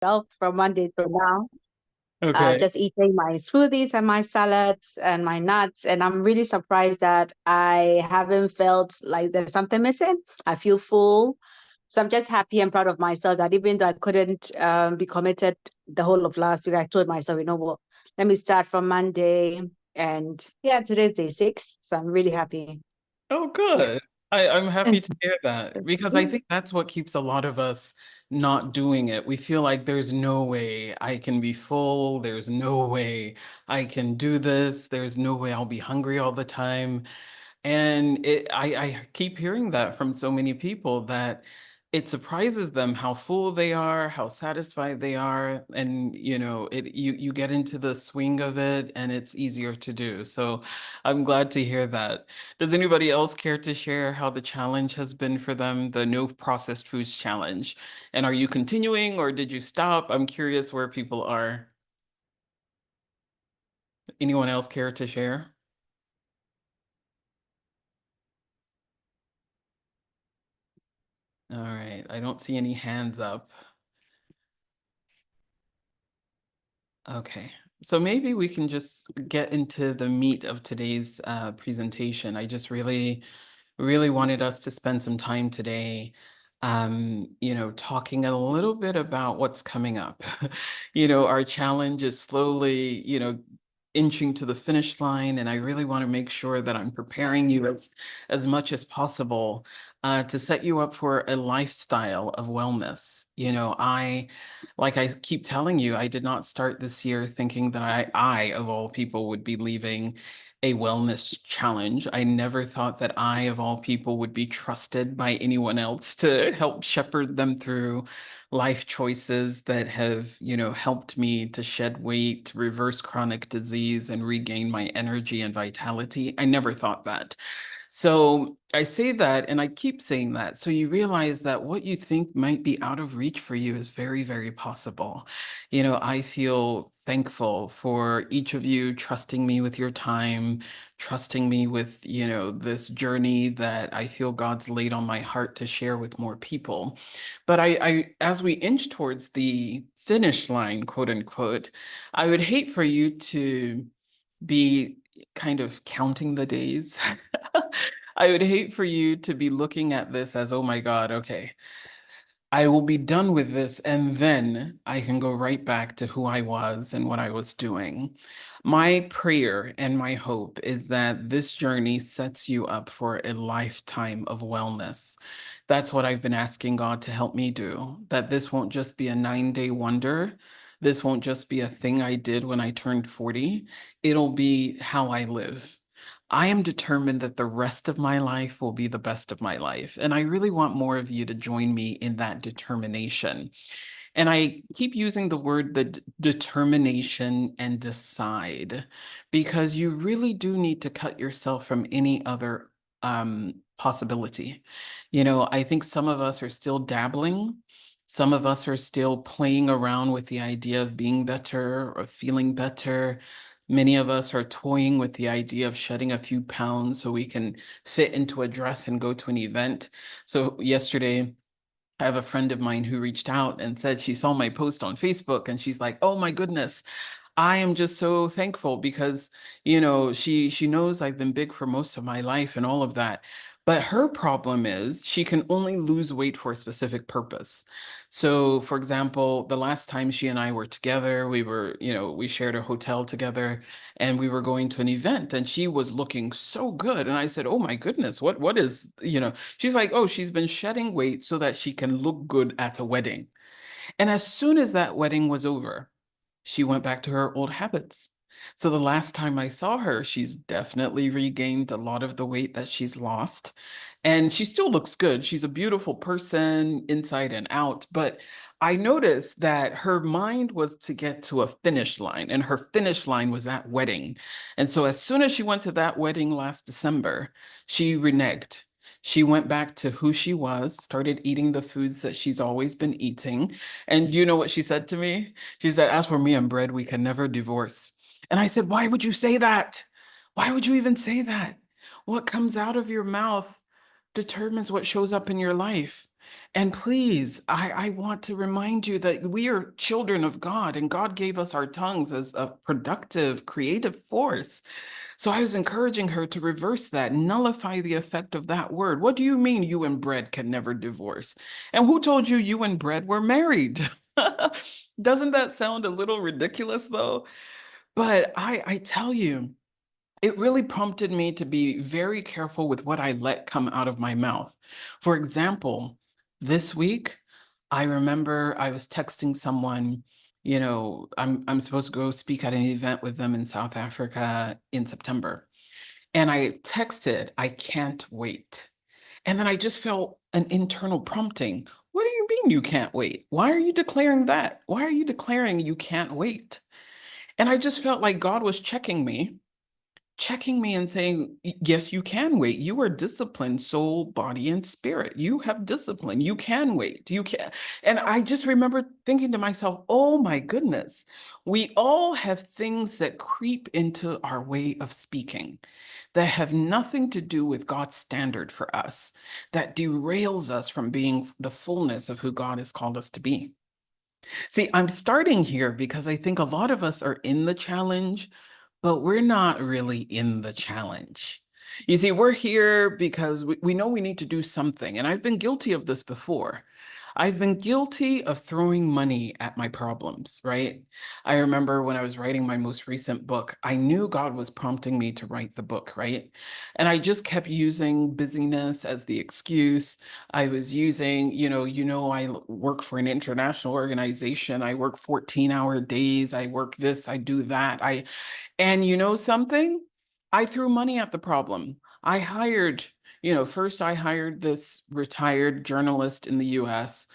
from Monday to now. Okay. Just eating my smoothies and my salads and my nuts. And I'm really surprised that I haven't felt like there's something missing. I feel full. So I'm just happy and proud of myself that even though I couldn't be committed the whole of last week, I told myself, you know what, let me start from Monday. And yeah, today's day 6. So I'm really happy. Oh, good. I'm happy to hear that because I think that's what keeps a lot of us not doing it. We feel like there's no way I can be full. There's no way I can do this. There's no way I'll be hungry all the time. And I keep hearing that from so many people that it surprises them how full they are, how satisfied they are, and you get into the swing of it and it's easier to do. So I'm glad to hear that. Does anybody else care to share how the challenge has been for them, the no processed foods challenge? And are you continuing or did you stop? I'm curious where people are. Anyone else care to share? All right, I don't see any hands up. Okay, so maybe we can just get into the meat of today's presentation. I just really wanted us to spend some time today, talking a little bit about what's coming up. Our challenge is slowly, inching to the finish line, and I really want to make sure that I'm preparing you as much as possible to set you up for a lifestyle of wellness. Like I keep telling you, I did not start this year thinking that I of all people, would be leaving a wellness challenge. I never thought that I, of all people, would be trusted by anyone else to help shepherd them through life choices that have, helped me to shed weight, to reverse chronic disease, and regain my energy and vitality. I never thought that. So I say that and I keep saying that. So you realize that what you think might be out of reach for you is very, very possible. I feel thankful for each of you trusting me with your time, trusting me with, this journey that I feel God's laid on my heart to share with more people. But as we inch towards the finish line, quote unquote, I would hate for you to be kind of counting the days. I would hate for you to be looking at this as, oh my God, okay, I will be done with this, and then I can go right back to who I was and what I was doing. My prayer and my hope is that this journey sets you up for a lifetime of wellness. That's what I've been asking God to help me do, that this won't just be a 9-day wonder. This won't just be a thing I did when I turned 40. It'll be how I live. I am determined that the rest of my life will be the best of my life. And I really want more of you to join me in that determination. And I keep using the word determination and decide because you really do need to cut yourself from any other possibility. I think some of us are still dabbling. Some of us are still playing around with the idea of being better or feeling better. Many of us are toying with the idea of shedding a few pounds so we can fit into a dress and go to an event. So yesterday, I have a friend of mine who reached out and said she saw my post on Facebook and she's like, "Oh my goodness, I am just so thankful because, she knows I've been big for most of my life and all of that. But her problem is she can only lose weight for a specific purpose. So, for example, the last time she and I were together, we shared a hotel together and we were going to an event and she was looking so good. And I said, "Oh my goodness, what is, she's like, oh, she's been shedding weight so that she can look good at a wedding." And as soon as that wedding was over, she went back to her old habits. So the last time I saw her, she's definitely regained a lot of the weight that she's lost. And she still looks good. She's a beautiful person inside and out. But I noticed that her mind was to get to a finish line, and her finish line was that wedding. And so as soon as she went to that wedding last December, she reneged. She went back to who she was, started eating the foods that she's always been eating. And you know what she said to me? She said, "As for me and bread, we can never divorce." And I said, "Why would you say that? Why would you even say that? What comes out of your mouth determines what shows up in your life. And please, I want to remind you that we are children of God, and God gave us our tongues as a productive, creative force. So I was encouraging her to reverse that, nullify the effect of that word. What do you mean you and bread can never divorce? And who told you you and bread were married? Doesn't that sound a little ridiculous though? But I tell you, it really prompted me to be very careful with what I let come out of my mouth. For example, this week, I remember I was texting someone, I'm supposed to go speak at an event with them in South Africa in September. And I texted, I can't wait. And then I just felt an internal prompting. What do you mean you can't wait? Why are you declaring that? Why are you declaring you can't wait? And I just felt like God was checking me and saying, yes, you can wait. You are disciplined, soul, body, and spirit. You have discipline. You can wait. You can. And I just remember thinking to myself, oh my goodness, we all have things that creep into our way of speaking that have nothing to do with God's standard for us, that derails us from being the fullness of who God has called us to be. See, I'm starting here because I think a lot of us are in the challenge, but we're not really in the challenge. You see, we're here because we know we need to do something. And I've been guilty of this before. I've been guilty of throwing money at my problems, right? I remember when I was writing my most recent book, I knew God was prompting me to write the book, right? And I just kept using busyness as the excuse. I was using, I work for an international organization. I work 14-hour days. I work this, I do that. And you know something? I threw money at the problem. I hired, first I hired this retired journalist in the US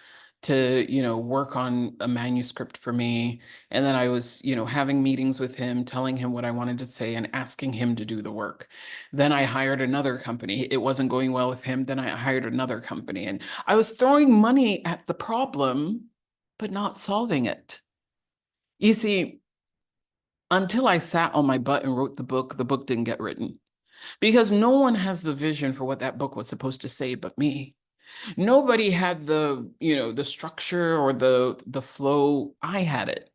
to, work on a manuscript for me. And then I was, having meetings with him, telling him what I wanted to say and asking him to do the work. Then I hired another company. It wasn't going well with him. Then I hired another company. And I was throwing money at the problem, but not solving it. You see, until I sat on my butt and wrote the book didn't get written because no one has the vision for what that book was supposed to say but me. Nobody had the structure or the flow. I had it.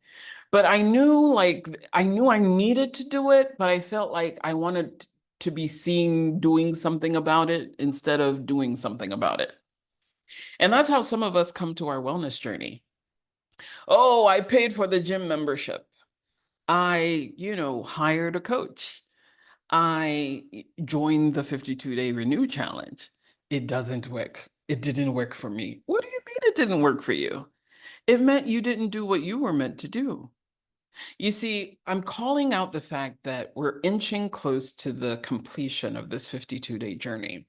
But I knew I needed to do it, but I felt like I wanted to be seen doing something about it instead of doing something about it. And that's how some of us come to our wellness journey. Oh, I paid for the gym membership. I, hired a coach. I joined the 52-day renew challenge. It doesn't work. It didn't work for me. What do you mean it didn't work for you? It meant you didn't do what you were meant to do. You see, I'm calling out the fact that we're inching close to the completion of this 52-day journey.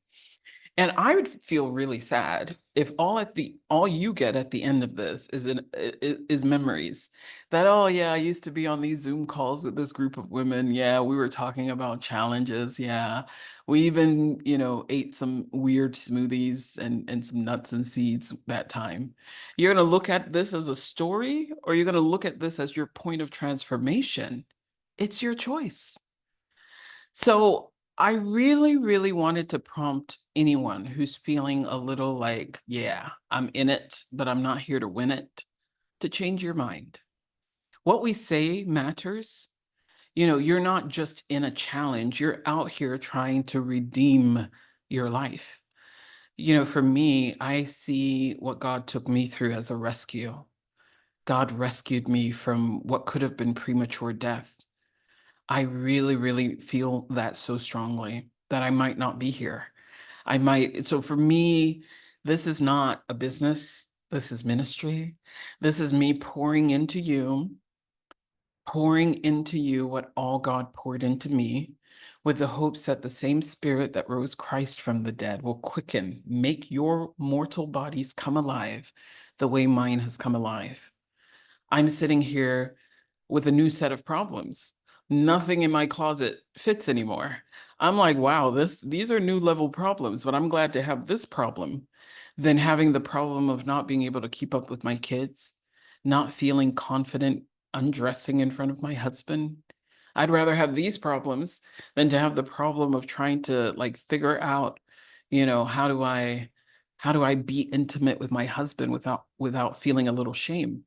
And I would feel really sad if all you get at the end of this is memories that, oh yeah, I used to be on these Zoom calls with this group of women. Yeah, we were talking about challenges. Yeah. We even, ate some weird smoothies and some nuts and seeds that time. You're going to look at this as a story, or you're going to look at this as your point of transformation. It's your choice. So I really, really wanted to prompt anyone who's feeling a little like, yeah, I'm in it, but I'm not here to win it, to change your mind. What we say matters. You're not just in a challenge, you're out here trying to redeem your life. For me, I see what God took me through as a rescue. God rescued me from what could have been premature death. I really, really feel that so strongly that I might not be here. So for me, this is not a business. This is ministry. This is me pouring into you what all God poured into me with the hopes that the same spirit that rose Christ from the dead will quicken, make your mortal bodies come alive the way mine has come alive. I'm sitting here with a new set of problems. Nothing in my closet fits anymore. I'm like, wow, these are new level problems, but I'm glad to have this problem than having the problem of not being able to keep up with my kids, not feeling confident undressing in front of my husband. I'd rather have these problems than to have the problem of trying to like figure out, how do I How do I be intimate with my husband without feeling a little shame?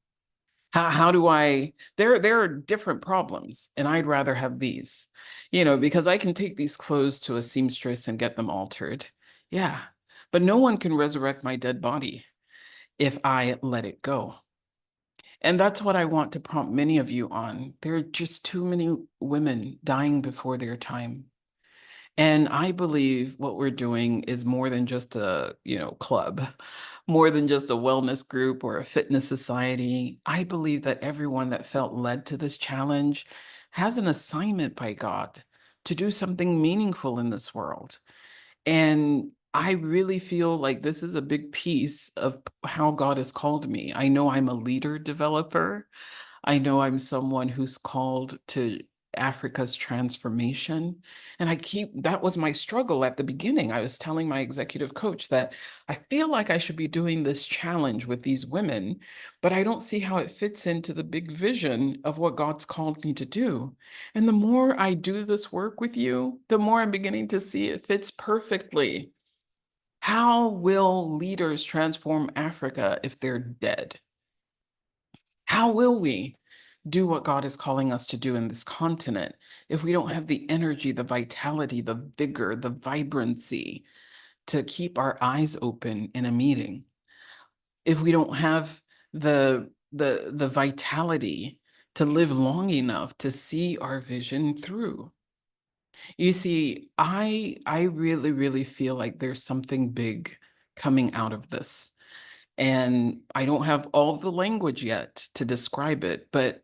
How do I, there are different problems, and I'd rather have these, because I can take these clothes to a seamstress and get them altered. Yeah, but no one can resurrect my dead body if I let it go. And that's what I want to prompt many of you on. There are just too many women dying before their time. And I believe what we're doing is more than just a, club, more than just a wellness group or a fitness society. I believe that everyone that felt led to this challenge has an assignment by God to do something meaningful in this world. And I really feel like this is a big piece of how God has called me. I know I'm a leader developer. I know I'm someone who's called to Africa's transformation. And that was my struggle at the beginning. I was telling my executive coach that I feel like I should be doing this challenge with these women, but I don't see how it fits into the big vision of what God's called me to do. And the more I do this work with you, the more I'm beginning to see it fits perfectly. How will leaders transform Africa if they're dead? How will we do what God is calling us to do in this continent if we don't have the energy, the vitality, the vigor, the vibrancy to keep our eyes open in a meeting? If we don't have the vitality to live long enough to see our vision through? You see, I really, really feel like there's something big coming out of this. And I don't have all the language yet to describe it, but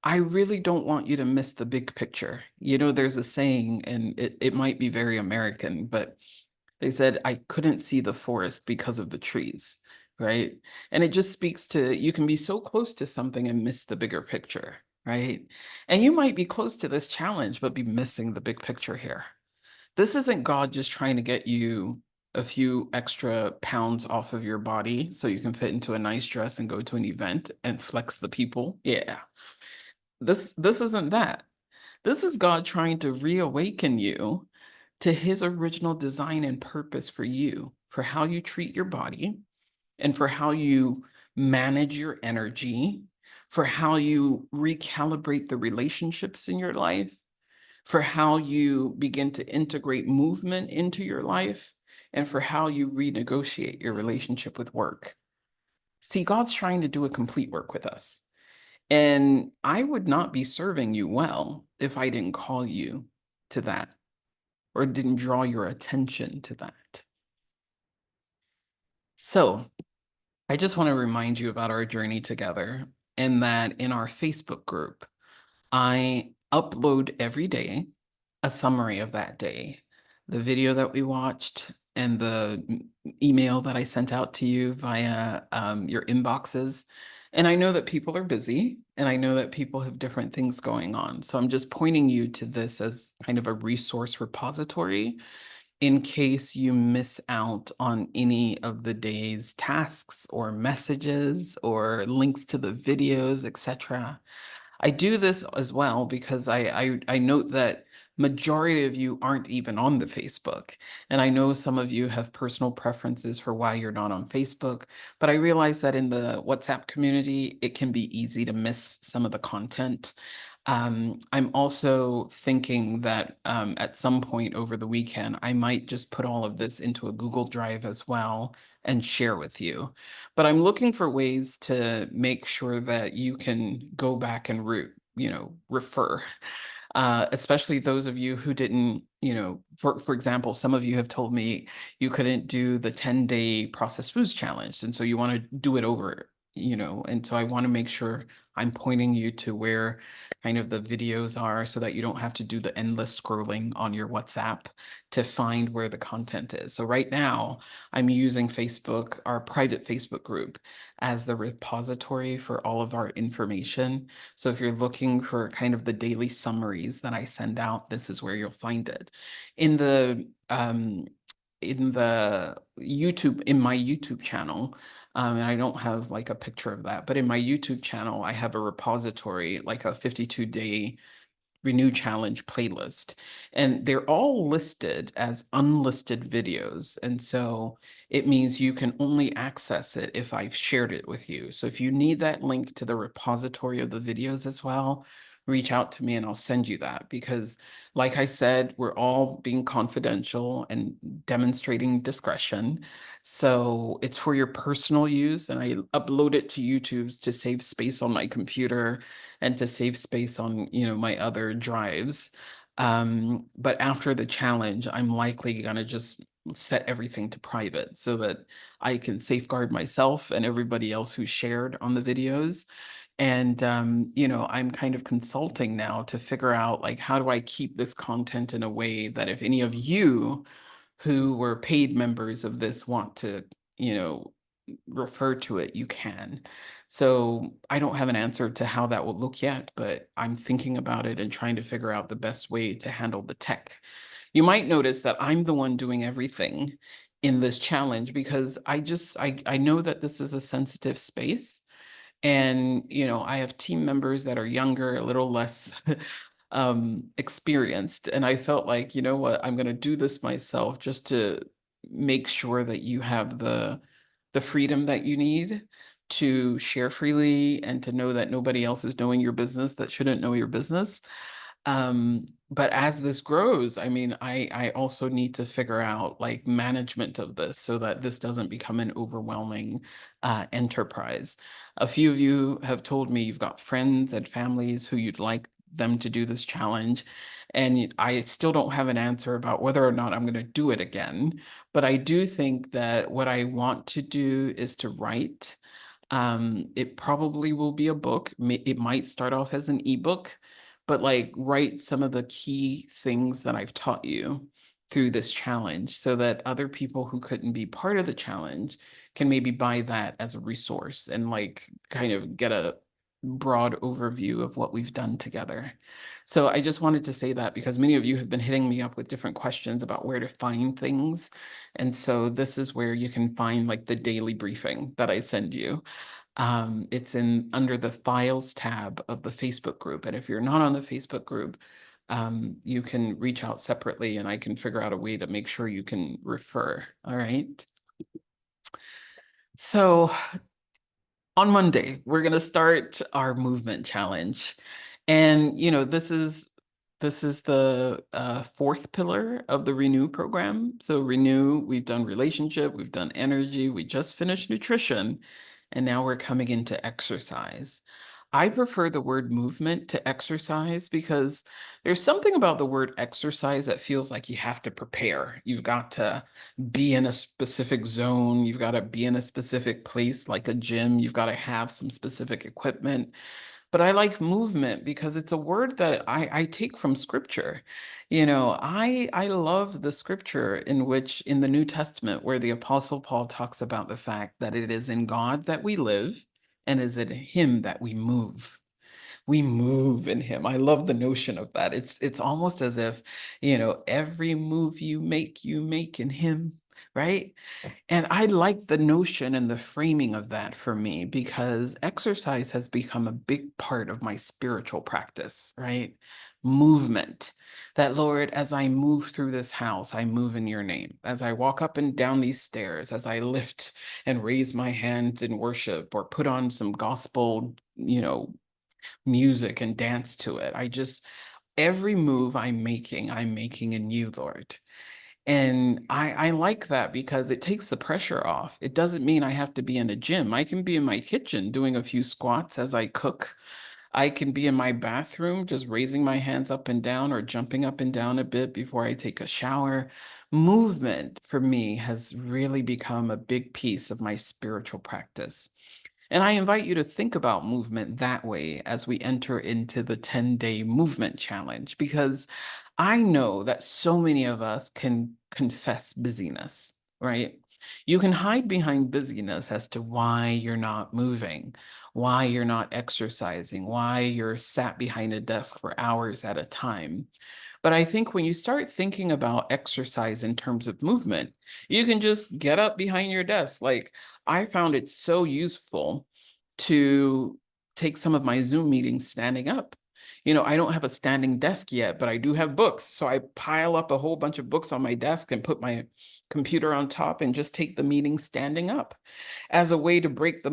I really don't want you to miss the big picture. There's a saying, and it might be very American, but they said, I couldn't see the forest because of the trees, right? And it just speaks to, you can be so close to something and miss the bigger picture, right? And you might be close to this challenge, but be missing the big picture here. This isn't God just trying to get you a few extra pounds off of your body so you can fit into a nice dress and go to an event and flex the people. Yeah. This isn't that. This is God trying to reawaken you to his original design and purpose for you, for how you treat your body and for how you manage your energy, for how you recalibrate the relationships in your life, for how you begin to integrate movement into your life, and for how you renegotiate your relationship with work. See, God's trying to do a complete work with us. And I would not be serving you well if I didn't call you to that or didn't draw your attention to that. So I just want to remind you about our journey together, and that in our Facebook group, I upload every day a summary of that day, the video that we watched and the email that I sent out to you via your inboxes. And I know that people are busy, and I know that people have different things going on. So I'm just pointing you to this as kind of a resource repository in case you miss out on any of the day's tasks or messages or links to the videos, etc. I do this as well because I note that majority of you aren't even on the Facebook. And I know some of you have personal preferences for why you're not on Facebook, but I realize that in the WhatsApp community, it can be easy to miss some of the content. I'm also thinking that at some point over the weekend, I might just put all of this into a Google Drive as well and share with you. But I'm looking for ways to make sure that you can go back and refer, especially those of you who didn't, for example, some of you have told me you couldn't do the 10-day processed foods challenge. And so you want to do it over, and so I want to make sure I'm pointing you to where kind of the videos are so that you don't have to do the endless scrolling on your WhatsApp to find where the content is. So right now I'm using Facebook, our private Facebook group, as the repository for all of our information. So if you're looking for kind of the daily summaries that I send out, this is where you'll find it. In the in my YouTube channel, and I don't have like a picture of that, but in my YouTube channel, I have a repository, like a 52-day Renew Challenge playlist. And they're all listed as unlisted videos. And so it means you can only access it if I've shared it with you. So if you need that link to the repository of the videos as well, reach out to me and I'll send you that, because like I said, we're all being confidential and demonstrating discretion. So it's for your personal use, and I upload it to YouTube to save space on my computer and to save space on, my other drives. But after the challenge, I'm likely gonna just set everything to private so that I can safeguard myself and everybody else who shared on the videos. And, I'm kind of consulting now to figure out, like, how do I keep this content in a way that if any of you who were paid members of this want to, refer to it, you can. So I don't have an answer to how that will look yet, but I'm thinking about it and trying to figure out the best way to handle the tech. You might notice that I'm the one doing everything in this challenge because I know that this is a sensitive space. And, I have team members that are younger, a little less experienced. And I felt like, you know what, I'm going to do this myself just to make sure that you have the freedom that you need to share freely and to know that nobody else is knowing your business that shouldn't know your business. But as this grows, I mean, I also need to figure out like management of this so that this doesn't become an overwhelming enterprise. A few of you have told me you've got friends and families who you'd like them to do this challenge. And I still don't have an answer about whether or not I'm going to do it again. But I do think that what I want to do is to write. It probably will be a book. It might start off as an ebook, but like write some of the key things that I've taught you through this challenge so that other people who couldn't be part of the challenge can maybe buy that as a resource and like kind of get a broad overview of what we've done together. So I just wanted to say that because many of you have been hitting me up with different questions about where to find things. And so this is where you can find like the daily briefing that I send you. It's in under the files tab of the Facebook group. And if you're not on the Facebook group, you can reach out separately and I can figure out a way to make sure you can refer. All right. So on Monday, we're going to start our movement challenge. And, this is the fourth pillar of the Renew program. So Renew, we've done relationship, we've done energy, we just finished nutrition, and now we're coming into exercise. I prefer the word movement to exercise because there's something about the word exercise that feels like you have to prepare. You've got to be in a specific zone. You've got to be in a specific place like a gym. You've got to have some specific equipment. But I like movement because it's a word that I take from scripture. I love the scripture in which in the New Testament where the Apostle Paul talks about the fact that it is in God that we live and is in him that we move. We move in him. I love the notion of that. It's almost as if, every move you make in him, right? And I like the notion and the framing of that for me because exercise has become a big part of my spiritual practice, right? Movement. That Lord, as I move through this house, I move in your name. As I walk up and down these stairs, as I lift and raise my hands in worship or put on some gospel, music and dance to it. Every move I'm making in you, Lord. And I like that because it takes the pressure off. It doesn't mean I have to be in a gym. I can be in my kitchen doing a few squats as I cook. I can be in my bathroom just raising my hands up and down or jumping up and down a bit before I take a shower. Movement for me has really become a big piece of my spiritual practice. And I invite you to think about movement that way as we enter into the 10-day movement challenge, because I know that so many of us can confess busyness, right? You can hide behind busyness as to why you're not moving, why you're not exercising, why you're sat behind a desk for hours at a time. But I think when you start thinking about exercise in terms of movement, you can just get up behind your desk. Like I found it so useful to take some of my Zoom meetings standing up I don't have a standing desk yet, but I do have books. So I pile up a whole bunch of books on my desk and put my computer on top and just take the meeting standing up as a way to break the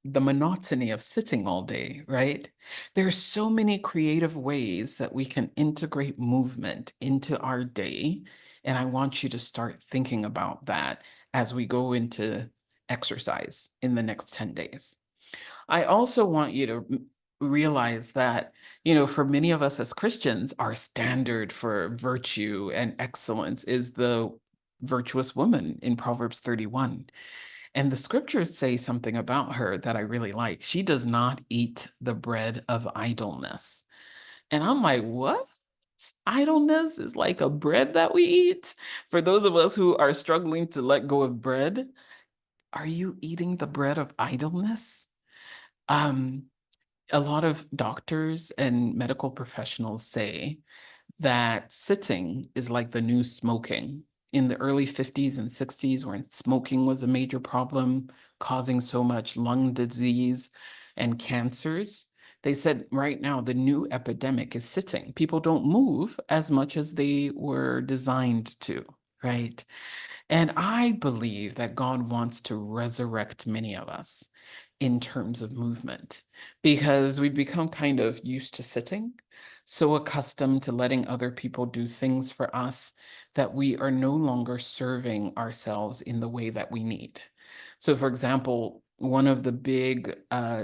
monotony of sitting all day, right? There's so many creative ways that we can integrate movement into our day. And I want you to start thinking about that as we go into exercise in the next 10 days. I also want you to realize that, for many of us as Christians, our standard for virtue and excellence is the virtuous woman in Proverbs 31. And the scriptures say something about her that I really like. She does not eat the bread of idleness. And I'm like, what? Idleness is like a bread that we eat? For those of us who are struggling to let go of bread, are you eating the bread of idleness? Um, a lot of doctors and medical professionals say that sitting is like the new smoking. In the early 50s and 60s, when smoking was a major problem, causing so much lung disease and cancers, they said right now the new epidemic is sitting. People don't move as much as they were designed to, right? And I believe that God wants to resurrect many of us in terms of movement because we've become kind of used to sitting, so accustomed to letting other people do things for us that we are no longer serving ourselves in the way that we need. So, for example, one of the big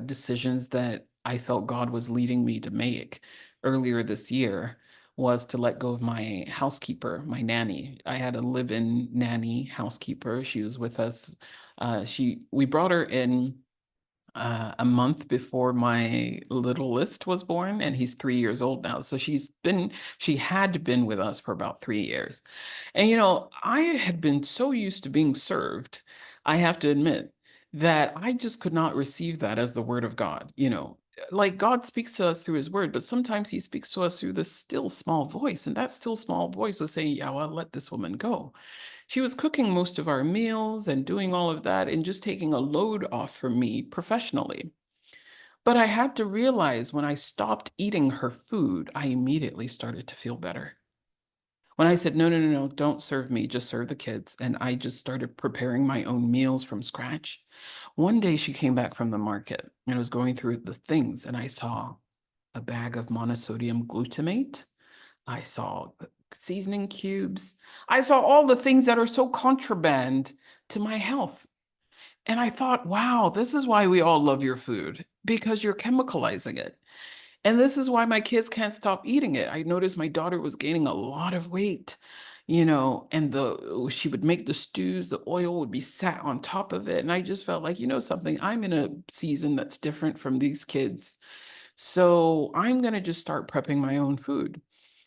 decisions that I felt God was leading me to make earlier this year was to let go of my housekeeper, my nanny. I had a live-in nanny housekeeper. She was with us. We brought her in a month before my littlest was born, and he's 3 years old now. So she had been with us for about 3 years. And I had been so used to being served, I have to admit, that I just could not receive that as the word of God. Like God speaks to us through his word, but sometimes he speaks to us through this still small voice. And that still small voice was saying, yeah, well, let this woman go. She was cooking most of our meals and doing all of that and just taking a load off for me professionally. But I had to realize when I stopped eating her food, I immediately started to feel better. When I said, no, no, no, no, don't serve me, just serve the kids. And I just started preparing my own meals from scratch. One day she came back from the market and was going through the things, and I saw a bag of monosodium glutamate. I saw seasoning cubes. I saw all the things that are so contraband to my health. And I thought, wow, this is why we all love your food, because you're chemicalizing it. And this is why my kids can't stop eating it. I noticed my daughter was gaining a lot of weight, and she would make the stews, the oil would be sat on top of it. And I just felt like, something, I'm in a season that's different from these kids. So I'm going to just start prepping my own food.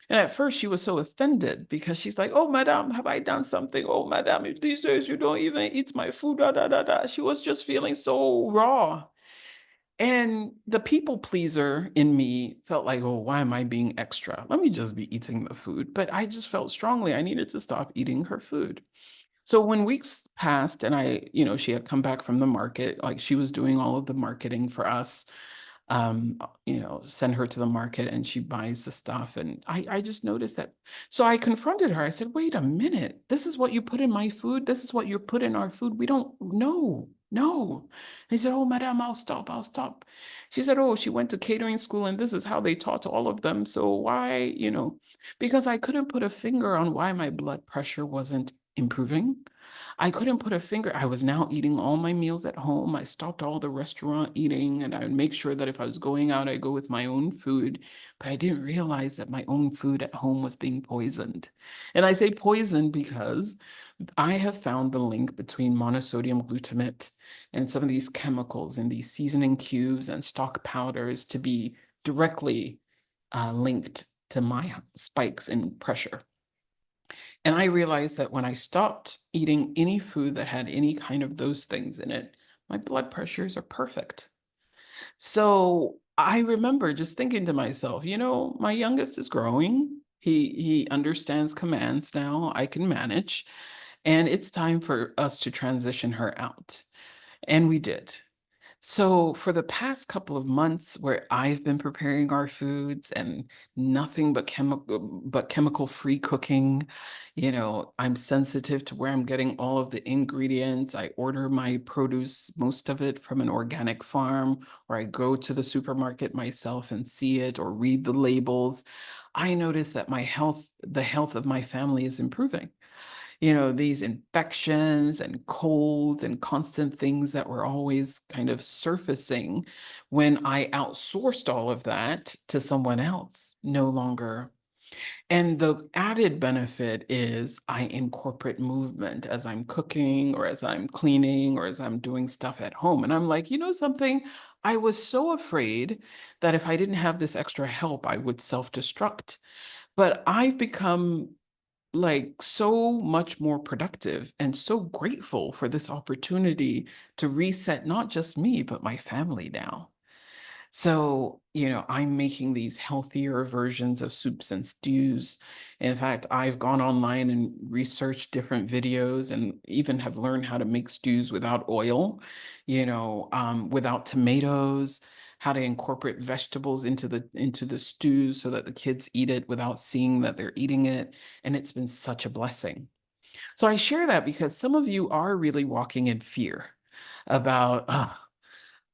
And at first she was so offended because she's like, oh, madam, have I done something? Oh, madam, these days you don't even eat my food, da, da, da, da. She was just feeling so raw. And the people pleaser in me felt like, oh, why am I being extra? Let me just be eating the food. But I just felt strongly I needed to stop eating her food. So when weeks passed and she had come back from the market, like she was doing all of the marketing for us, send her to the market and she buys the stuff. And I just noticed that. So I confronted her. I said, wait a minute, this is what you put in my food. This is what you put in our food. We don't know. No. He said, oh, madam, I'll stop. She said, oh, she went to catering school and this is how they taught all of them. So why, because I couldn't put a finger on why my blood pressure wasn't improving. I couldn't put a finger. I was now eating all my meals at home. I stopped all the restaurant eating, and I would make sure that if I was going out, I go with my own food. But I didn't realize that my own food at home was being poisoned. And I say poisoned because I have found the link between monosodium glutamate and some of these chemicals in these seasoning cubes and stock powders to be directly linked to my spikes in pressure. And I realized that when I stopped eating any food that had any kind of those things in it, my blood pressures are perfect. So I remember just thinking to myself, my youngest is growing. He understands commands now. I can manage. And it's time for us to transition her out. And we did. So for the past couple of months where I've been preparing our foods and nothing but chemical free cooking, I'm sensitive to where I'm getting all of the ingredients. I order my produce, most of it from an organic farm, or I go to the supermarket myself and see it or read the labels. I notice that the health of my family is improving. These infections and colds and constant things that were always kind of surfacing when I outsourced all of that to someone else, no longer. And the added benefit is I incorporate movement as I'm cooking or as I'm cleaning or as I'm doing stuff at home. And I'm like, something? I was so afraid that if I didn't have this extra help, I would self-destruct. But I've become like so much more productive and so grateful for this opportunity to reset not just me, but my family now. So, I'm making these healthier versions of soups and stews. In fact, I've gone online and researched different videos and even have learned how to make stews without oil, without tomatoes, how to incorporate vegetables into the stews so that the kids eat it without seeing that they're eating it. And it's been such a blessing. So I share that because some of you are really walking in fear about,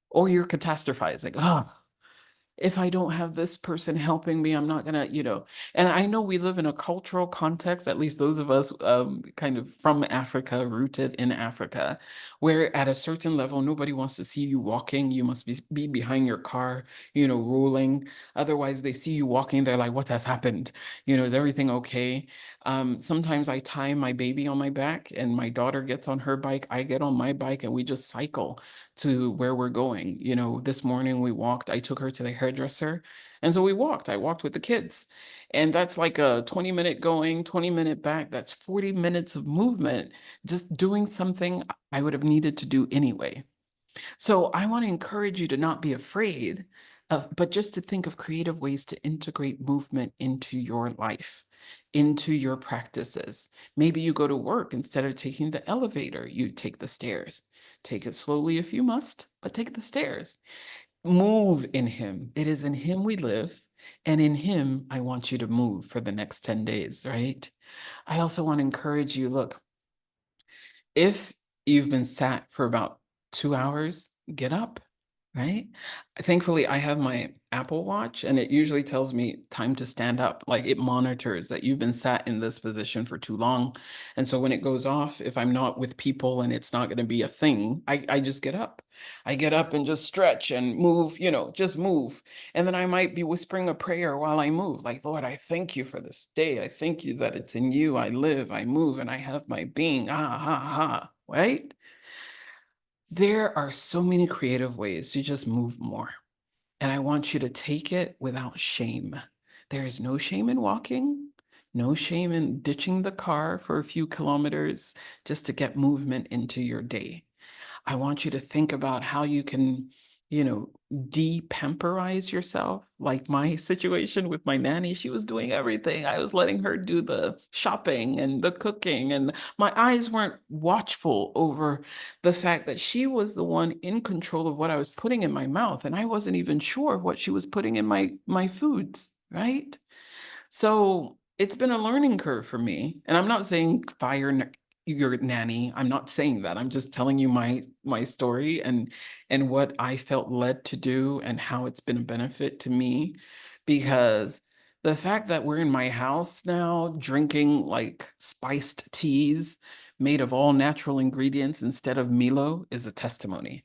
or you're catastrophizing. Oh, if I don't have this person helping me, I'm not gonna, and I know we live in a cultural context, at least those of us kind of from Africa, rooted in Africa, where at a certain level, nobody wants to see you walking. You must be behind your car, rolling. Otherwise, they see you walking, they're like, what has happened? Is everything okay? Sometimes I tie my baby on my back and my daughter gets on her bike, I get on my bike, and we just cycle to where we're going. This morning we walked, I took her to the hairdresser. And so we walked. I walked with the kids. And that's like a 20-minute going, 20-minute back. That's 40 minutes of movement, just doing something I would have needed to do anyway. So I want to encourage you to not be afraid, but just to think of creative ways to integrate movement into your life, into your practices. Maybe you go to work instead of taking the elevator, you take the stairs. Take it slowly if you must, but take the stairs. Move in Him. It is in Him we live. And in Him, I want you to move for the next 10 days, right? I also want to encourage you, look, if you've been sat for about 2 hours, get up, right? Thankfully, I have my Apple Watch and it usually tells me time to stand up. Like it monitors that you've been sat in this position for too long. And so when it goes off, if I'm not with people and it's not going to be a thing, I just get up. I get up and just stretch and move, just move. And then I might be whispering a prayer while I move. Like, Lord, I thank you for this day. I thank you that it's in you. I live, I move, and I have my being. Ah, ha, ha. Right? There are so many creative ways to just move more. And I want you to take it without shame. There is no shame in walking, no shame in ditching the car for a few kilometers just to get movement into your day. I want you to think about how you can, de-pamperize yourself. Like my situation with my nanny, she was doing everything. I was letting her do the shopping and the cooking, and my eyes weren't watchful over the fact that she was the one in control of what I was putting in my mouth, and I wasn't even sure what she was putting in my foods, right? So it's been a learning curve for me. And I'm not saying fire your nanny. I'm not saying that. I'm just telling you my story and what I felt led to do and how it's been a benefit to me. Because the fact that we're in my house now drinking like spiced teas made of all natural ingredients instead of Milo is a testimony.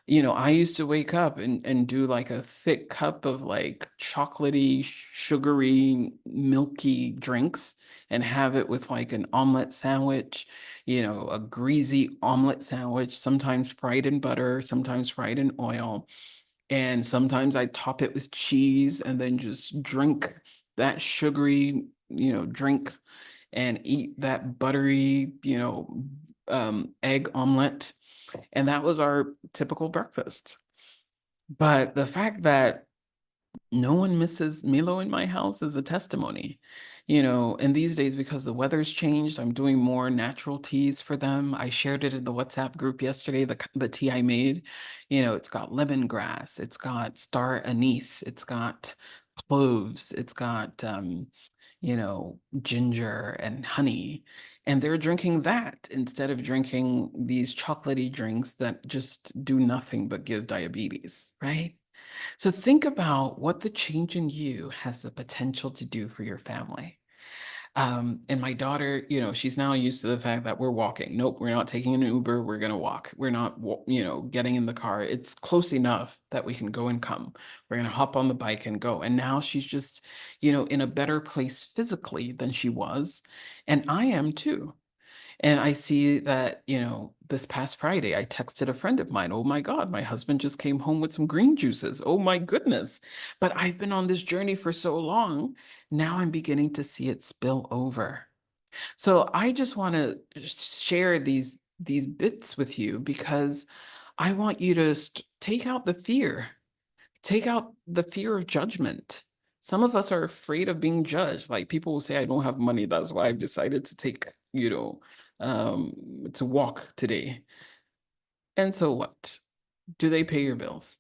I used to wake up and do like a thick cup of like chocolatey, sugary, milky drinks and have it with like an omelet sandwich, a greasy omelet sandwich, sometimes fried in butter, sometimes fried in oil. And sometimes I top it with cheese and then just drink that sugary, drink and eat that buttery, egg omelet. And that was our typical breakfast. But the fact that no one misses Milo in my house is a testimony. And these days, because the weather's changed, I'm doing more natural teas for them. I shared it in the WhatsApp group yesterday, the tea I made. It's got lemongrass, it's got star anise, it's got cloves, it's got ginger and honey. And they're drinking that instead of drinking these chocolatey drinks that just do nothing but give diabetes, right? So think about what the change in you has the potential to do for your family. And my daughter, she's now used to the fact that we're walking. Nope, we're not taking an Uber. We're going to walk. We're not, getting in the car. It's close enough that we can go and come. We're going to hop on the bike and go. And now she's just, in a better place physically than she was. And I am too. And I see that, this past Friday, I texted a friend of mine, oh my God, my husband just came home with some green juices. Oh my goodness. But I've been on this journey for so long. Now I'm beginning to see it spill over. So I just want to share these bits with you because I want you to take out the fear. Take out the fear of judgment. Some of us are afraid of being judged. Like people will say, I don't have money. That's why I've decided to take, to walk today. And so what? Do they pay your bills?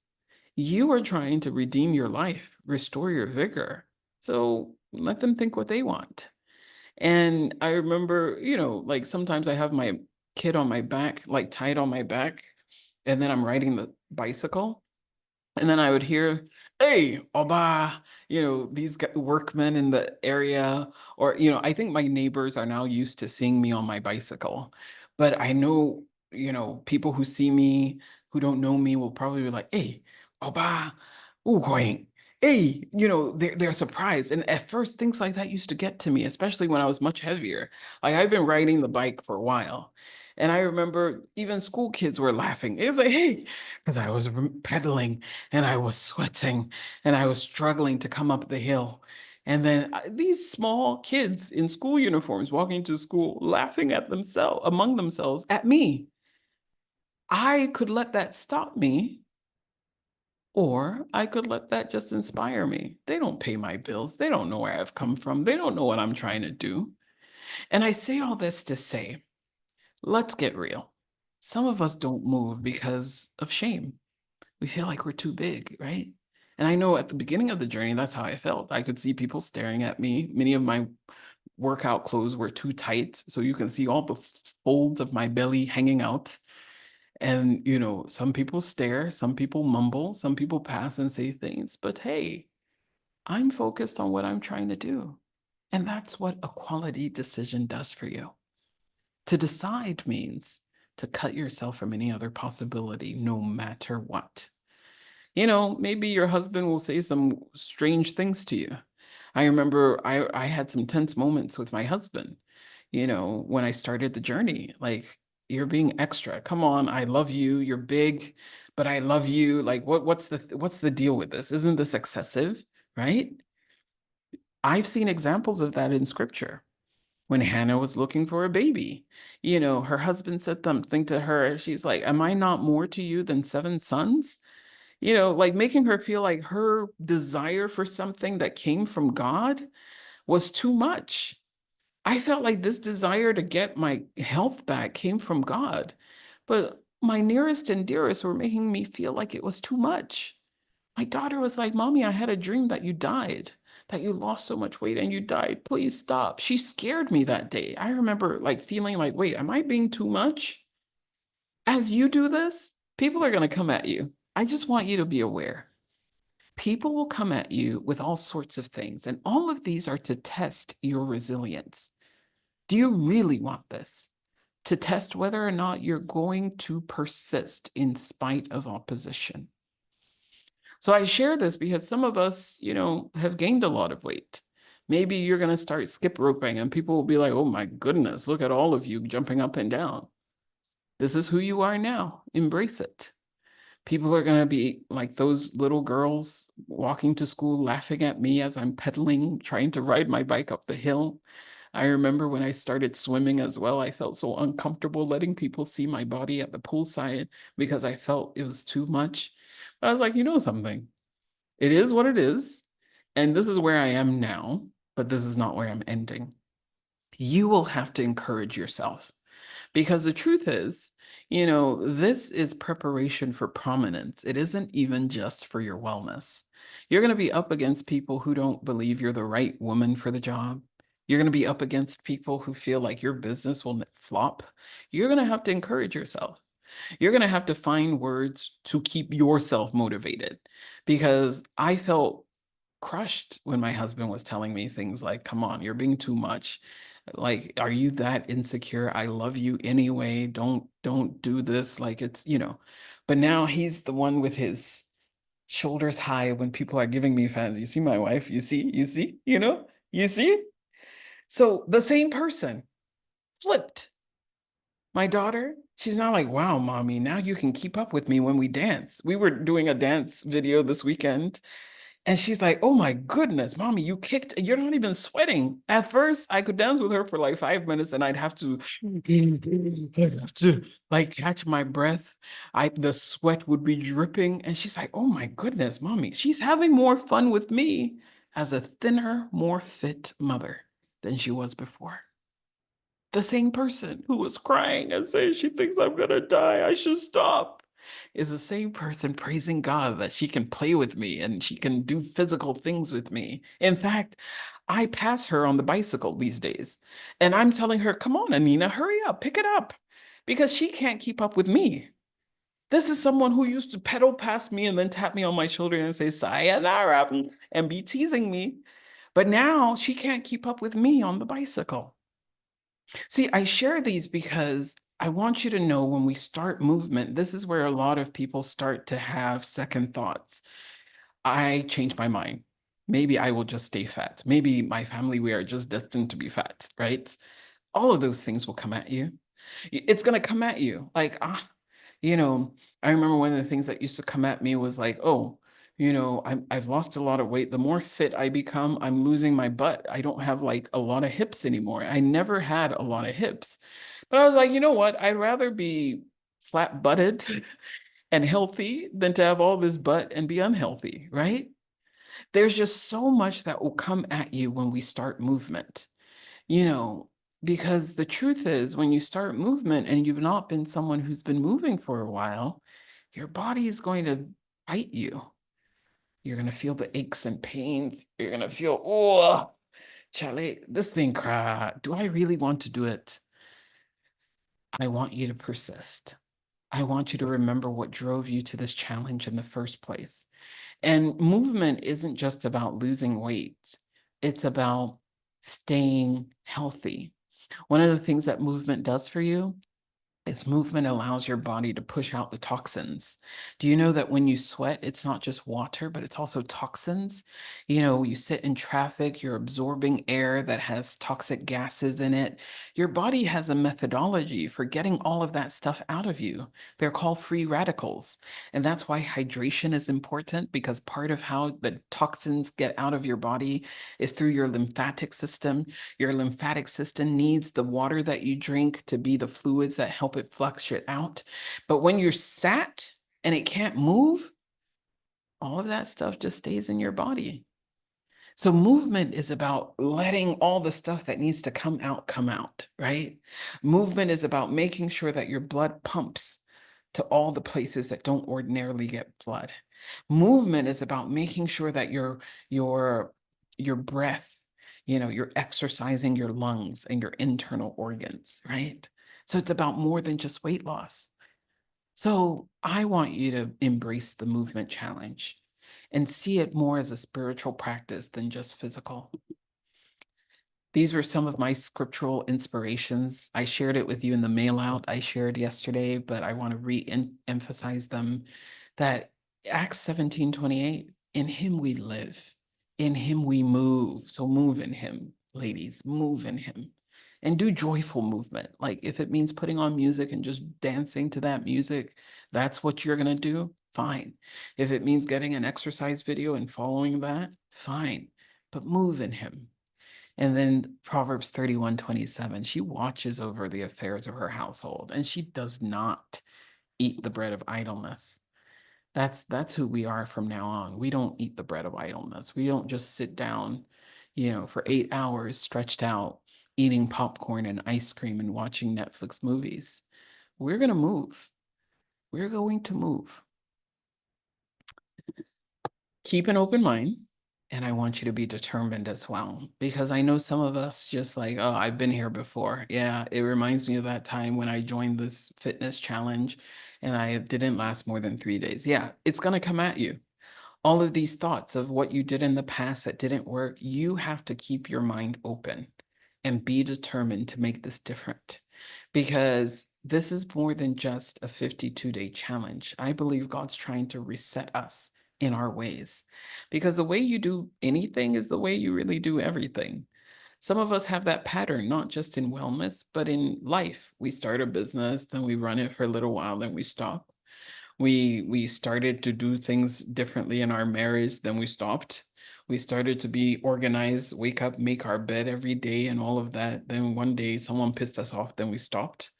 You are trying to redeem your life, restore your vigor. So let them think what they want. And I remember, like sometimes I have my kid on my back, like tied on my back, and then I'm riding the bicycle. And then I would hear, hey, Oba, these workmen in the area, or, I think my neighbors are now used to seeing me on my bicycle. But I know, people who see me, who don't know me will probably be like, hey, Oba, going. Hey, they're surprised. And at first, things like that used to get to me, especially when I was much heavier. Like I've been riding the bike for a while. And I remember even school kids were laughing. It was like, hey, because I was pedaling and I was sweating and I was struggling to come up the hill. And then these small kids in school uniforms walking to school, laughing at themselves, among themselves, at me. I could let that stop me, or I could let that just inspire me. They don't pay my bills. They don't know where I've come from. They don't know what I'm trying to do. And I say all this to say, let's get real. Some of us don't move because of shame. We feel like we're too big, right? And I know at the beginning of the journey, that's how I felt. I could see people staring at me. Many of my workout clothes were too tight, so you can see all the folds of my belly hanging out. And, some people stare, some people mumble, some people pass and say things. But hey, I'm focused on what I'm trying to do. And that's what a quality decision does for you. To decide means to cut yourself from any other possibility, no matter what. Maybe your husband will say some strange things to you. I remember I had some tense moments with my husband, when I started the journey. Like, you're being extra. Come on, I love you. You're big, but I love you. Like, what's the deal with this? Isn't this excessive? Right? I've seen examples of that in scripture. When Hannah was looking for a baby, her husband said something to her. She's like, am I not more to you than 7 sons? Like making her feel like her desire for something that came from God was too much. I felt like this desire to get my health back came from God, but my nearest and dearest were making me feel like it was too much. My daughter was like, Mommy, I had a dream that you died, that you lost so much weight and you died. Please stop. She scared me that day. I remember like feeling like, wait, am I being too much? As you do this, people are going to come at you. I just want you to be aware. People will come at you with all sorts of things, and all of these are to test your resilience. Do you really want this? To test whether or not you're going to persist in spite of opposition. So I share this because some of us, have gained a lot of weight. Maybe you're going to start skip roping and people will be like, oh my goodness, look at all of you jumping up and down. This is who you are now. Embrace it. People are going to be like those little girls walking to school laughing at me as I'm pedaling, trying to ride my bike up the hill. I remember when I started swimming as well, I felt so uncomfortable letting people see my body at the poolside because I felt it was too much. But I was like, you know something? It is what it is. And this is where I am now. but this is not where I'm ending. You will have to encourage yourself. Because the truth is, this is preparation for prominence. It isn't even just for your wellness. You're going to be up against people who don't believe you're the right woman for the job. You're going to be up against people who feel like your business will flop. You're going to have to encourage yourself. You're going to have to find words to keep yourself motivated, because I felt crushed when my husband was telling me things like, come on, you're being too much. Like, are you that insecure? I love you anyway. Don't do this. Like, but now he's the one with his shoulders high when people are giving me fans. You see my wife, you see? So the same person flipped. My daughter, she's now like, wow, mommy, now you can keep up with me when we dance. We were doing a dance video this weekend. And she's like, oh my goodness, mommy, you kicked, you're not even sweating. At first, I could dance with her for like 5 minutes and I'd have to like catch my breath. The sweat would be dripping. And she's like, oh my goodness, mommy, she's having more fun with me as a thinner, more fit mother than she was before. The same person who was crying and saying she thinks I'm gonna die, I should stop, is the same person praising God that she can play with me and she can do physical things with me. In fact, I pass her on the bicycle these days and I'm telling her, come on, Anina, hurry up, pick it up, because she can't keep up with me. This is someone who used to pedal past me and then tap me on my shoulder and say, sayonara, and be teasing me. But now she can't keep up with me on the bicycle. See, I share these because I want you to know when we start movement, this is where a lot of people start to have second thoughts. I change my mind. Maybe I will just stay fat. Maybe my family, we are just destined to be fat, right? All of those things will come at you. It's going to come at you like, you know, I remember one of the things that used to come at me was like, oh, I've lost a lot of weight. The more fit I become, I'm losing my butt. I don't have like a lot of hips anymore. I never had a lot of hips. But I was like, you know what? I'd rather be flat butted and healthy than to have all this butt and be unhealthy, right? There's just so much that will come at you when we start movement, you know, because the truth is, when you start movement and you've not been someone who's been moving for a while, your body is going to fight you. You're going to feel the aches and pains. You're going to feel, oh, Charlie, this thing cry. Do I really want to do it? I want you to persist. I want you to remember what drove you to this challenge in the first place. And movement isn't just about losing weight. It's about staying healthy. One of the things that movement does for you is movement allows your body to push out the toxins. Do you know that when you sweat, it's not just water, but it's also toxins? You sit in traffic, you're absorbing air that has toxic gases in it. Your body has a methodology for getting all of that stuff out of you. They're called free radicals. And that's why hydration is important, because part of how the toxins get out of your body is through your lymphatic system. Your lymphatic system needs the water that you drink to be the fluids that help it flush it out. But when you're sat and it can't move, all of that stuff just stays in your body. So movement is about letting all the stuff that needs to come out, right? Movement is about making sure that your blood pumps to all the places that don't ordinarily get blood. Movement is about making sure that your breath, you're exercising your lungs and your internal organs, right? So it's about more than just weight loss. So I want you to embrace the movement challenge and see it more as a spiritual practice than just physical. These were some of my scriptural inspirations. I shared it with you in the mail out I shared yesterday, but I want to re-emphasize them, that Acts 17:28, in him we live, in him we move. So move in him, ladies, move in him. And do joyful movement. Like if it means putting on music and just dancing to that music, that's what you're going to do, fine. If it means getting an exercise video and following that, fine. But move in him. And then Proverbs 31:27, she watches over the affairs of her household and she does not eat the bread of idleness. That's who we are from now on. We don't eat the bread of idleness. We don't just sit down, for 8 hours stretched out, eating popcorn and ice cream and watching Netflix movies. We're going to move. We're going to move. Keep an open mind. And I want you to be determined as well, because I know some of us just like, oh, I've been here before. Yeah, it reminds me of that time when I joined this fitness challenge and I didn't last more than 3 days. Yeah, it's going to come at you. All of these thoughts of what you did in the past that didn't work, you have to keep your mind open and be determined to make this different, because this is more than just a 52-day challenge. I believe God's trying to reset us in our ways, because the way you do anything is the way you really do everything. Some of us have that pattern, not just in wellness, but in life. We start a business, then we run it for a little while, then we stop. We started to do things differently in our marriage, then we stopped. We started to be organized, wake up, make our bed every day and all of that. Then one day someone pissed us off, then we stopped.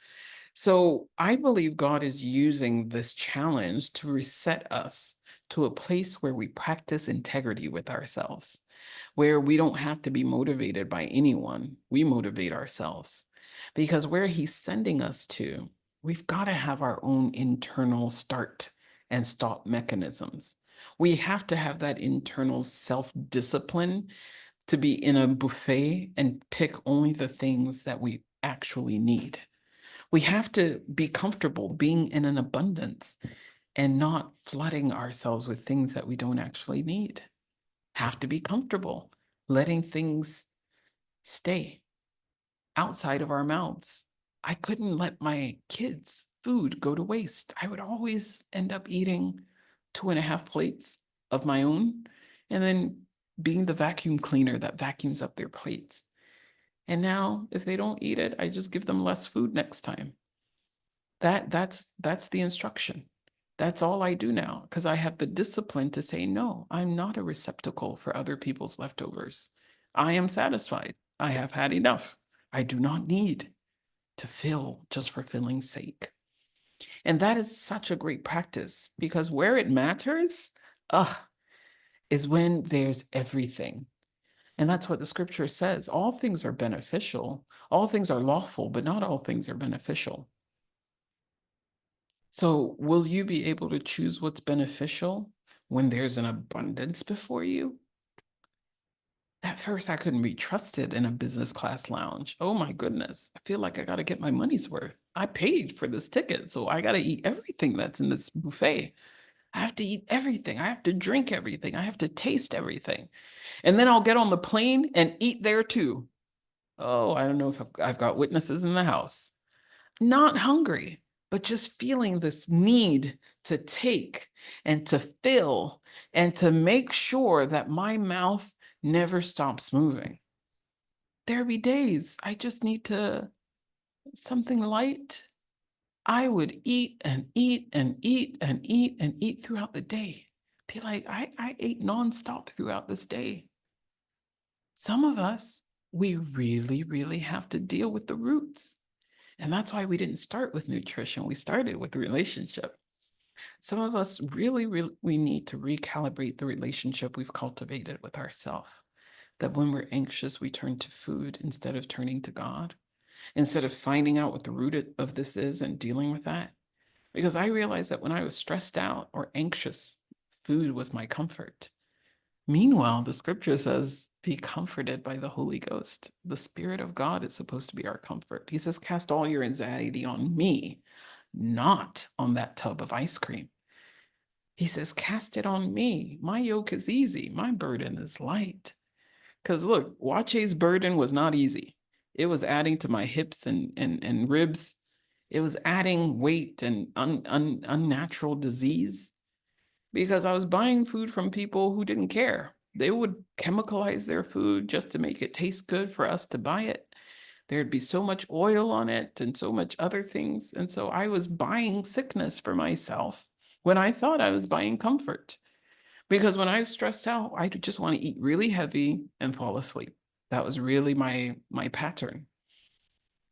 So I believe God is using this challenge to reset us to a place where we practice integrity with ourselves, where we don't have to be motivated by anyone. We motivate ourselves, because where he's sending us to, we've got to have our own internal start and stop mechanisms. We have to have that internal self-discipline to be in a buffet and pick only the things that we actually need. We have to be comfortable being in an abundance and not flooding ourselves with things that we don't actually need. Have to be comfortable letting things stay outside of our mouths. I couldn't let my kids' food go to waste. I would always end up eating 2.5 plates of my own and then being the vacuum cleaner that vacuums up their plates. And now if they don't eat it, I just give them less food next time. That's the instruction. That's all I do now, because I have the discipline to say, no, I'm not a receptacle for other people's leftovers. I am satisfied. I have had enough. I do not need to fill just for filling's sake. And that is such a great practice, because where it matters, is when there's everything. And that's what the scripture says. All things are beneficial. All things are lawful, but not all things are beneficial. So will you be able to choose what's beneficial when there's an abundance before you? At first, I couldn't be trusted in a business class lounge. Oh my goodness. I feel like I got to get my money's worth. I paid for this ticket, so I got to eat everything that's in this buffet. I have to eat everything. I have to drink everything. I have to taste everything. And then I'll get on the plane and eat there too. Oh, I don't know if I've got witnesses in the house. Not hungry, but just feeling this need to take and to fill and to make sure that my mouth never stops moving. There be days I just need something light. I would eat and eat and eat and eat and eat throughout the day. Be like, I ate nonstop throughout this day. Some of us, we really, really have to deal with the roots. And that's why we didn't start with nutrition. We started with relationship. Some of us really, really, we need to recalibrate the relationship we've cultivated with ourselves. That when we're anxious, we turn to food instead of turning to God, instead of finding out what the root of this is and dealing with that. Because I realized that when I was stressed out or anxious, food was my comfort. Meanwhile, the scripture says, be comforted by the Holy Ghost. The Spirit of God is supposed to be our comfort. He says, cast all your anxiety on me, not on that tub of ice cream. He says, cast it on me. My yoke is easy. My burden is light. Because look, Wache's burden was not easy. It was adding to my hips and ribs. It was adding weight and unnatural disease, because I was buying food from people who didn't care. They would chemicalize their food just to make it taste good for us to buy it. There'd be so much oil on it and so much other things. And so I was buying sickness for myself when I thought I was buying comfort. Because when I was stressed out, I just want to eat really heavy and fall asleep. That was really my pattern.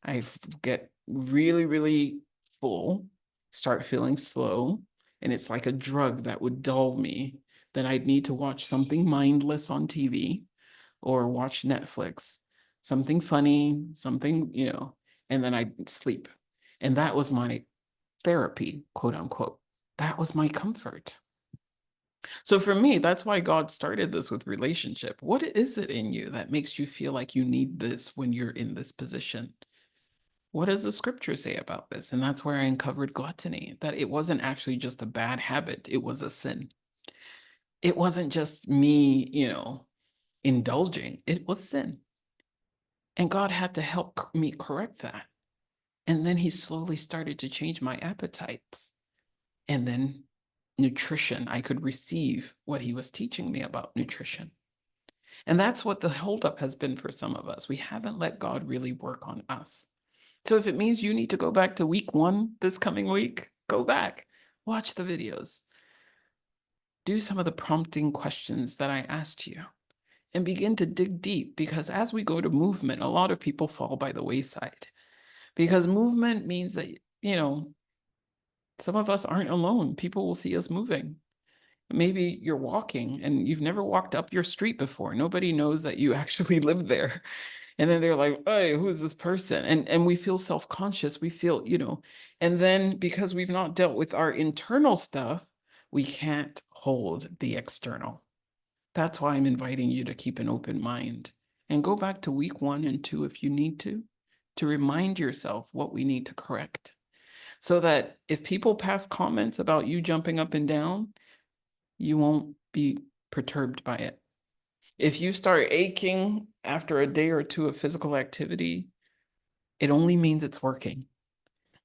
I get really, really full, start feeling slow, and it's like a drug that would dull me. Then I'd need to watch something mindless on TV, or watch Netflix, something funny, something, and then I'd sleep. And that was my therapy, quote unquote. That was my comfort. So for me, that's why God started this with relationship. What is it in you that makes you feel like you need this when you're in this position? What does the scripture say about this? And that's where I uncovered gluttony, that it wasn't actually just a bad habit, it was a sin. It wasn't just me, indulging, it was sin. And God had to help me correct that. And then he slowly started to change my appetites. And then nutrition, I could receive what he was teaching me about nutrition. And that's what the holdup has been for some of us. We haven't let God really work on us. So if it means you need to go back to week 1 this coming week, go back, watch the videos, do some of the prompting questions that I asked you, and begin to dig deep, because as we go to movement, a lot of people fall by the wayside, because movement means that, some of us aren't alone. People will see us moving. Maybe you're walking and you've never walked up your street before. Nobody knows that you actually live there. And then they're like, hey, who is this person? And we feel self-conscious. We feel, and then because we've not dealt with our internal stuff, we can't hold the external. That's why I'm inviting you to keep an open mind and go back to week 1 and 2 if you need to remind yourself what we need to correct. So that if people pass comments about you jumping up and down, you won't be perturbed by it. If you start aching after a day or two of physical activity, it only means it's working.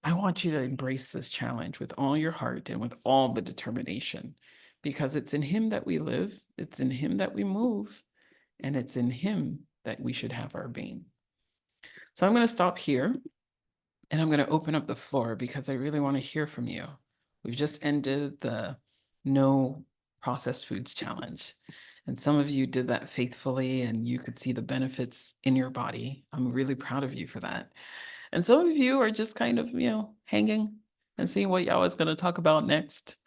I want you to embrace this challenge with all your heart and with all the determination, because it's in him that we live, it's in him that we move, and it's in him that we should have our being. So I'm going to stop here and I'm going to open up the floor because I really want to hear from you. We've just ended the no processed foods challenge. And some of you did that faithfully and you could see the benefits in your body. I'm really proud of you for that. And some of you are just kind of, hanging and seeing what Yahweh's going to talk about next.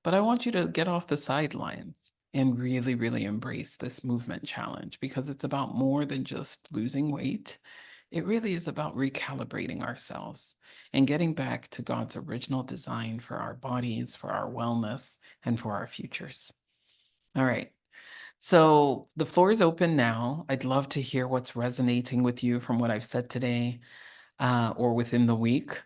But I want you to get off the sidelines and really, really embrace this movement challenge, because it's about more than just losing weight. It really is about recalibrating ourselves and getting back to God's original design for our bodies, for our wellness, and for our futures. All right. So the floor is open now. I'd love to hear what's resonating with you from what I've said today, or within the week.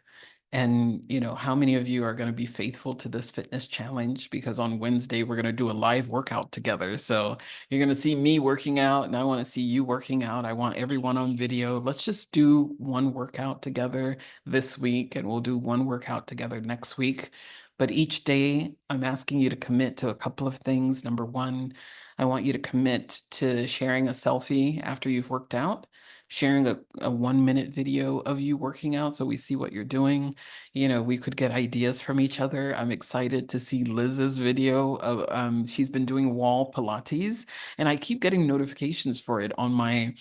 And, how many of you are going to be faithful to this fitness challenge? Because on Wednesday, we're going to do a live workout together. So you're going to see me working out and I want to see you working out. I want everyone on video. Let's just do one workout together this week and we'll do one workout together next week. But each day, I'm asking you to commit to a couple of things. Number one, I want you to commit to sharing a selfie after you've worked out, sharing a 1-minute video of you working out so we see what you're doing. We could get ideas from each other. I'm excited to see Liz's video of she's been doing wall Pilates, and I keep getting notifications for it on my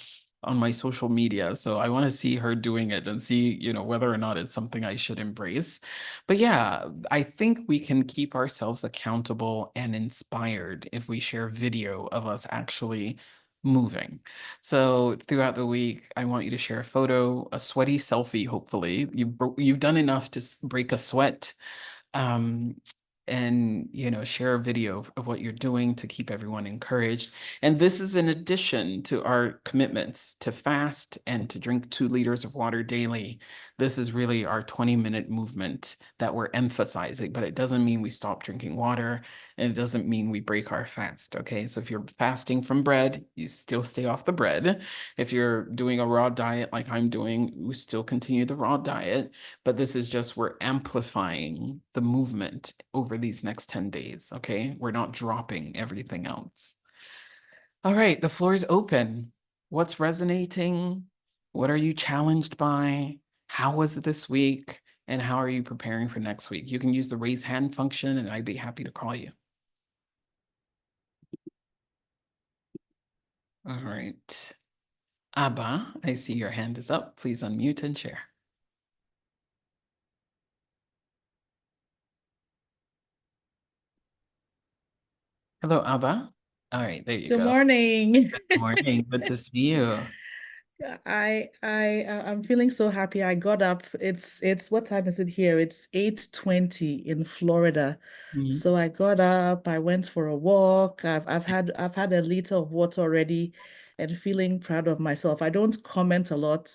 social media. So I want to see her doing it and see, whether or not it's something I should embrace. But yeah, I think we can keep ourselves accountable and inspired if we share video of us actually moving. So throughout the week, I want you to share a photo, a sweaty selfie, hopefully. You've done enough to break a sweat. Um, and share a video of what you're doing to keep everyone encouraged. And this is in addition to our commitments to fast and to drink 2 liters of water daily. This is really our 20-minute movement that we're emphasizing, but it doesn't mean we stop drinking water, and it doesn't mean we break our fast. Okay, so if you're fasting from bread, you still stay off the bread. If you're doing a raw diet like I'm doing, you still continue the raw diet. But this is just, we're amplifying the movement over these next 10 days, okay? We're not dropping everything else. All right, the floor is open. What's resonating? What are you challenged by? How was it this week? And how are you preparing for next week? You can use the raise hand function and I'd be happy to call you. All right. Abba, I see your hand is up. Please unmute and share. Hello, Abba. All right, there you Good go. morning. Good morning. Good to see you. I'm feeling so happy. I got up. It's what time is it here? It's 8:20 in Florida. Mhm. So I got up, I went for a walk. I've had a liter of water already and feeling proud of myself. I don't comment a lot.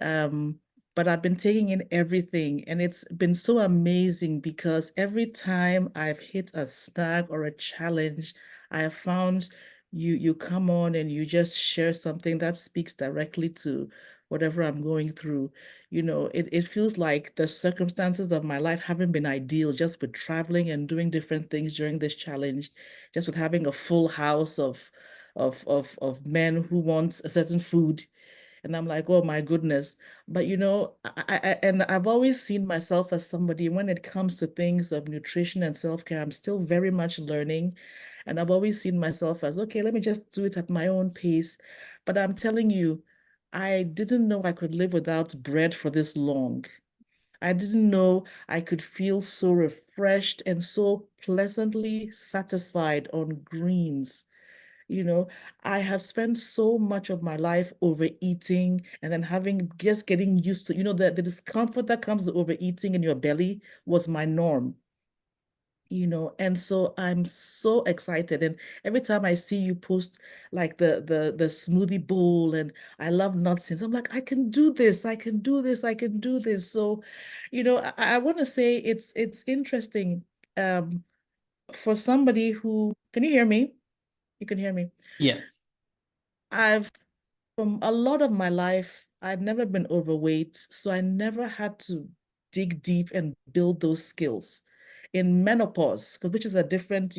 Um, but I've been taking in everything, and it's been so amazing because every time I've hit a snag or a challenge, I have found you come on and you just share something that speaks directly to whatever I'm going through. It feels like the circumstances of my life haven't been ideal just with traveling and doing different things during this challenge, just with having a full house of men who want a certain food, and I'm like, oh my goodness. But and I've always seen myself as somebody when it comes to things of nutrition and self-care, I'm still very much learning. And I've always seen myself as, okay, let me just do it at my own pace. But I'm telling you, I didn't know I could live without bread for this long. I didn't know I could feel so refreshed and so pleasantly satisfied on greens. you know, I have spent so much of my life overeating and then getting used to, the discomfort that comes with overeating in your belly was my norm. And so I'm so excited. And every time I see you post like the smoothie bowl, and I love nuts, and I'm like, I can do this, I can do this, I can do this. So, I want to say it's interesting um for somebody who, can you hear me? You can hear me. Yes. I've From a lot of my life, I've never been overweight, so I never had to dig deep and build those skills. In menopause, which is a different,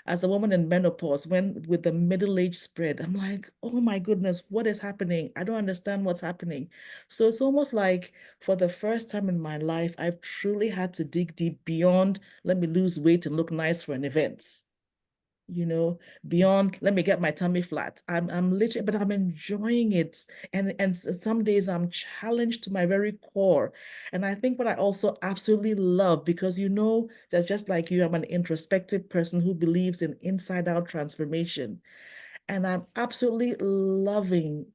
as a woman in menopause, when with the middle age spread, I'm like, oh my goodness, what is happening? I don't understand what's happening. So it's almost like for the first time in my life, I've truly had to dig deep beyond, let me lose weight and look nice for an event, you know, beyond let me get my tummy flat. I'm literally, but I'm enjoying it. And some days I'm challenged to my very core. And I think what I also absolutely love, because that just like you, I'm an introspective person who believes in inside out transformation. And I'm absolutely loving,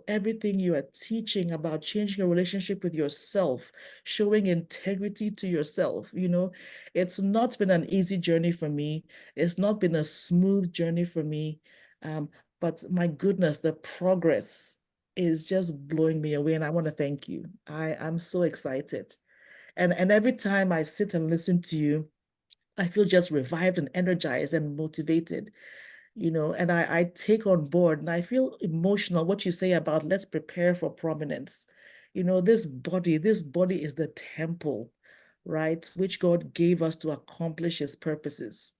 everything you are teaching about changing your relationship with yourself, showing integrity to yourself. It's not been an easy journey for me. It's not been a smooth journey for me. Um, but my goodness, the progress is just blowing me away. And I want to thank you. I'm so excited. And every time I sit and listen to you, I feel just revived and energized and motivated, and I take on board, and I feel emotional what you say about let's prepare for prominence. This body is the temple, right, which God gave us to accomplish his purposes.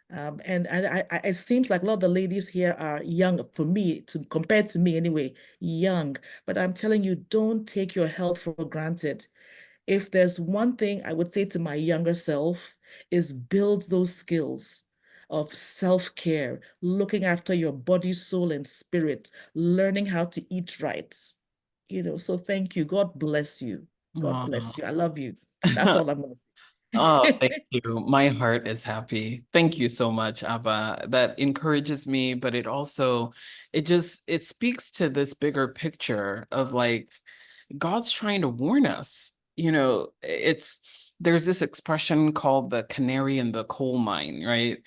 And it seems like a lot of the ladies here are young for me, compared to me anyway, young. But I'm telling you, don't take your health for granted. If there's one thing I would say to my younger self, is build those skills of self-care, looking after your body, soul, and spirit, learning how to eat right. So thank you. God bless you. God bless you. I love you. That's all I'm going to Oh, thank say. you. My heart is happy. Thank you so much, Abba. That encourages me, but it speaks to this bigger picture of like God's trying to warn us. There's this expression called the canary in the coal mine, right?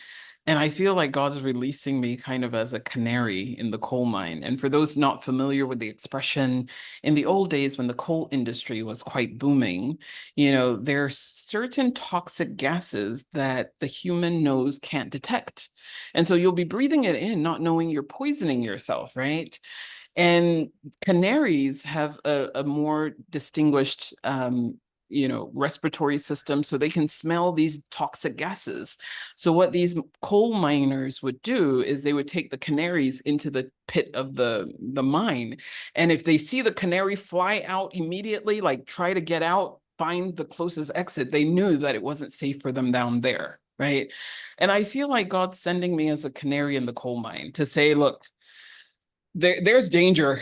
And I feel like God's releasing me kind of as a canary in the coal mine. And for those not familiar with the expression, in the old days when the coal industry was quite booming, there are certain toxic gases that the human nose can't detect. And so you'll be breathing it in, not knowing you're poisoning yourself, right? And canaries have a more distinguished, respiratory system, so they can smell these toxic gases. So what these coal miners would do is they would take the canaries into the pit of the mine, and if they see the canary fly out immediately, like try to get out, find the closest exit, they knew that it wasn't safe for them down there, right? And I feel like God's sending me as a canary in the coal mine to say, look, there's danger.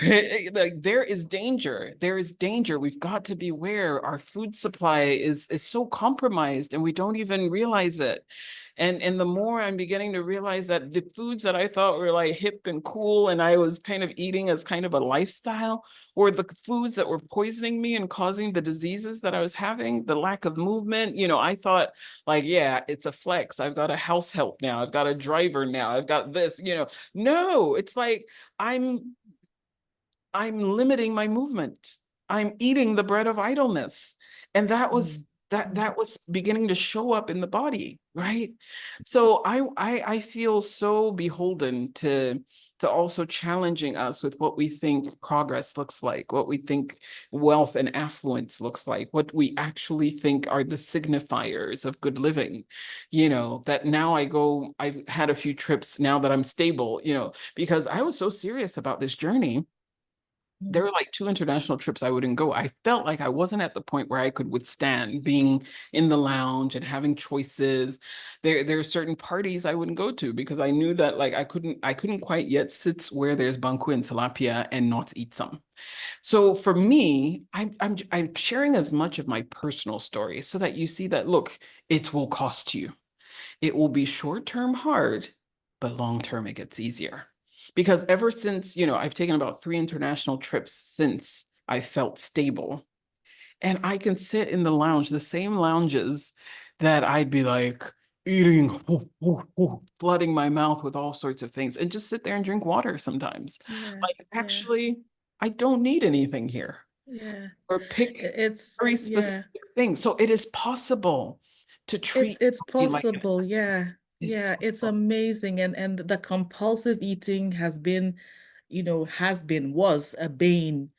Like there is danger. There is danger. We've got to beware. Our food supply is so compromised and we don't even realize it. And the more I'm beginning to realize that the foods that I thought were like hip and cool and I was kind of eating as kind of a lifestyle were the foods that were poisoning me and causing the diseases that I was having, the lack of movement. I thought like, yeah, it's a flex. I've got a house help now. I've got a driver now. I've got this, No, it's like I'm limiting my movement. I'm eating the bread of idleness. And that was that was beginning to show up in the body, right? So I feel so beholden to also challenging us with what we think progress looks like, what we think wealth and affluence looks like, what we actually think are the signifiers of good living. That now I've had a few trips now that I'm stable, because I was so serious about this journey. There were like 2 international trips I wouldn't go. I felt like I wasn't at the point where I could withstand being in the lounge and having choices. There are certain parties I wouldn't go to because I knew that like I couldn't quite yet sit where there's banku and tilapia and not eat some. So for me, I'm sharing as much of my personal story so that you see that look, it will cost you. It will be short-term hard, but long-term it gets easier. Because ever since, I've taken about 3 international trips since I felt stable. And I can sit in the lounge, the same lounges that I'd be like eating, flooding my mouth with all sorts of things, and just sit there and drink water sometimes. Yeah, Like, yeah, actually, I don't need anything here. yeah. Or pick It's very yeah. specific things. So it is possible to treat It's your body like possible, yeah. it's Yeah, it's amazing. And the compulsive eating was a bane,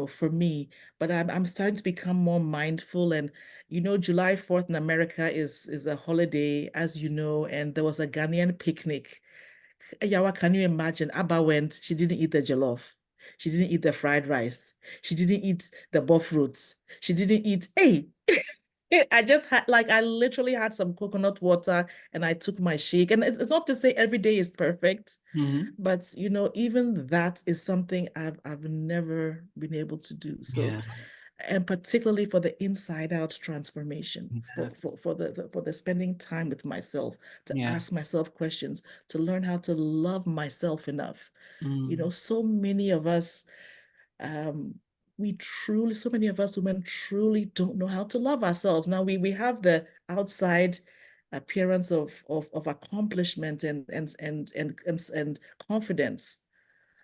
for me. But I'm starting to become more mindful. And July 4th in America is a holiday, as you know, and there was a Ghanaian picnic. Yawa, can you imagine? Abba went, she didn't eat the jollof. She didn't eat the fried rice. She didn't eat the buff fruits. She didn't eat, hey, I just had I literally had some coconut water and I took my shake. And it's not to say every day is perfect, Mhm. but even that is something I've never been able to do. So, Yeah. and particularly for the inside out transformation, Yes. for the spending time with myself, to Yeah. ask myself questions, to learn how to love myself enough. Mm. So many of us um, so many of us women truly don't know how to love ourselves. Now we have the outside appearance of accomplishment and confidence.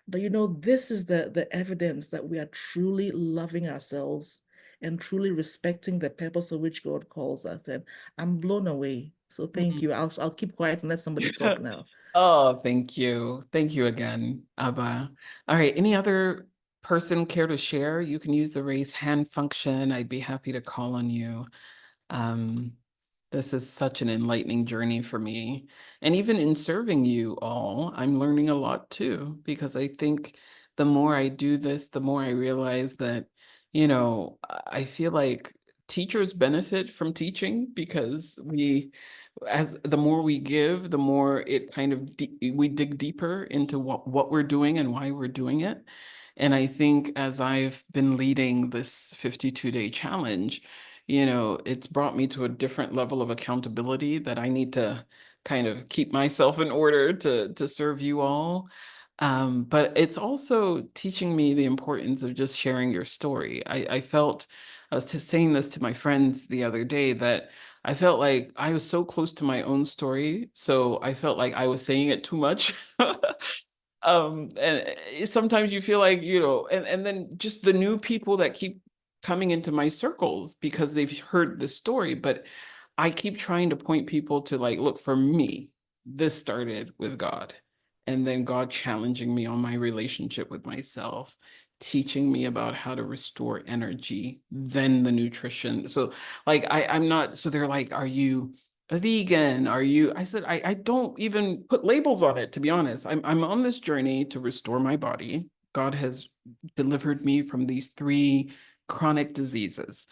But this is the evidence that we are truly loving ourselves and truly respecting the purpose of which God calls us. And I'm blown away. So thank Mm. you. I'll keep quiet and let somebody talk now. Oh, thank you. Thank you again, Abba. All right. Any other person care to share? You can use the raise hand function. I'd be happy to call on you. Um, this is such an enlightening journey for me. And even in serving you all, I'm learning a lot too, because I think the more I do this, the more I realize that, I feel like teachers benefit from teaching because as the more we give, the more it kind of we dig deeper into what we're doing and why we're doing it. And I think as I've been leading this 52-day challenge, it's brought me to a different level of accountability that I need to kind of keep myself in order to serve you all. But it's also teaching me the importance of just sharing your story. I felt, I was just saying this to my friends the other day, that I felt like I was so close to my own story. So I felt like I was saying it too much. And sometimes you feel like, and then just the new people that keep coming into my circles because they've heard the story, but I keep trying to point people to like, look, for me, this started with God. And then God challenging me on my relationship with myself, teaching me about how to restore energy, then the nutrition. So like I'm not, so they're like, are you a vegan? Are you? I said, I don't even put labels on it, to be honest. I'm on this journey to restore my body. God has delivered me from these 3 chronic diseases.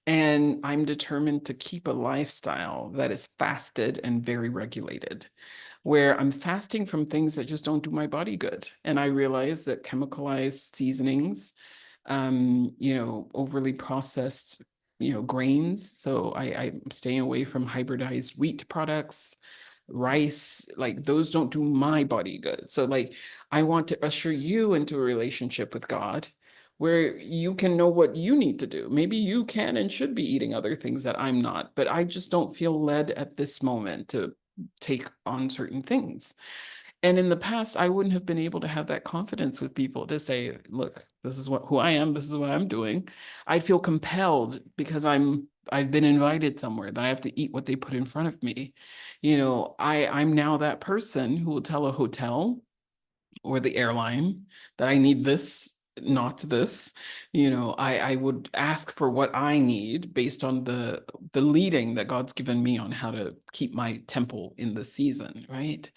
And I'm determined to keep a lifestyle that is fasted and very regulated, where I'm fasting from things that just don't do my body good. And I realize that chemicalized seasonings, overly processed grains. So I'm staying away from hybridized wheat products, rice, like those don't do my body good. So like I want to usher you into a relationship with God where you can know what you need to do. Maybe you can and should be eating other things that I'm not, but I just don't feel led at this moment to take on certain things. And in the past, I wouldn't have been able to have that confidence with people to say, look, this is who I am, this is what I'm doing. I'd feel compelled because I've been invited somewhere that I have to eat what they put in front of me. I'm now that person who will tell a hotel or the airline that I need this, not this. I would ask for what I need based on the leading that God's given me on how to keep my temple in the season, right?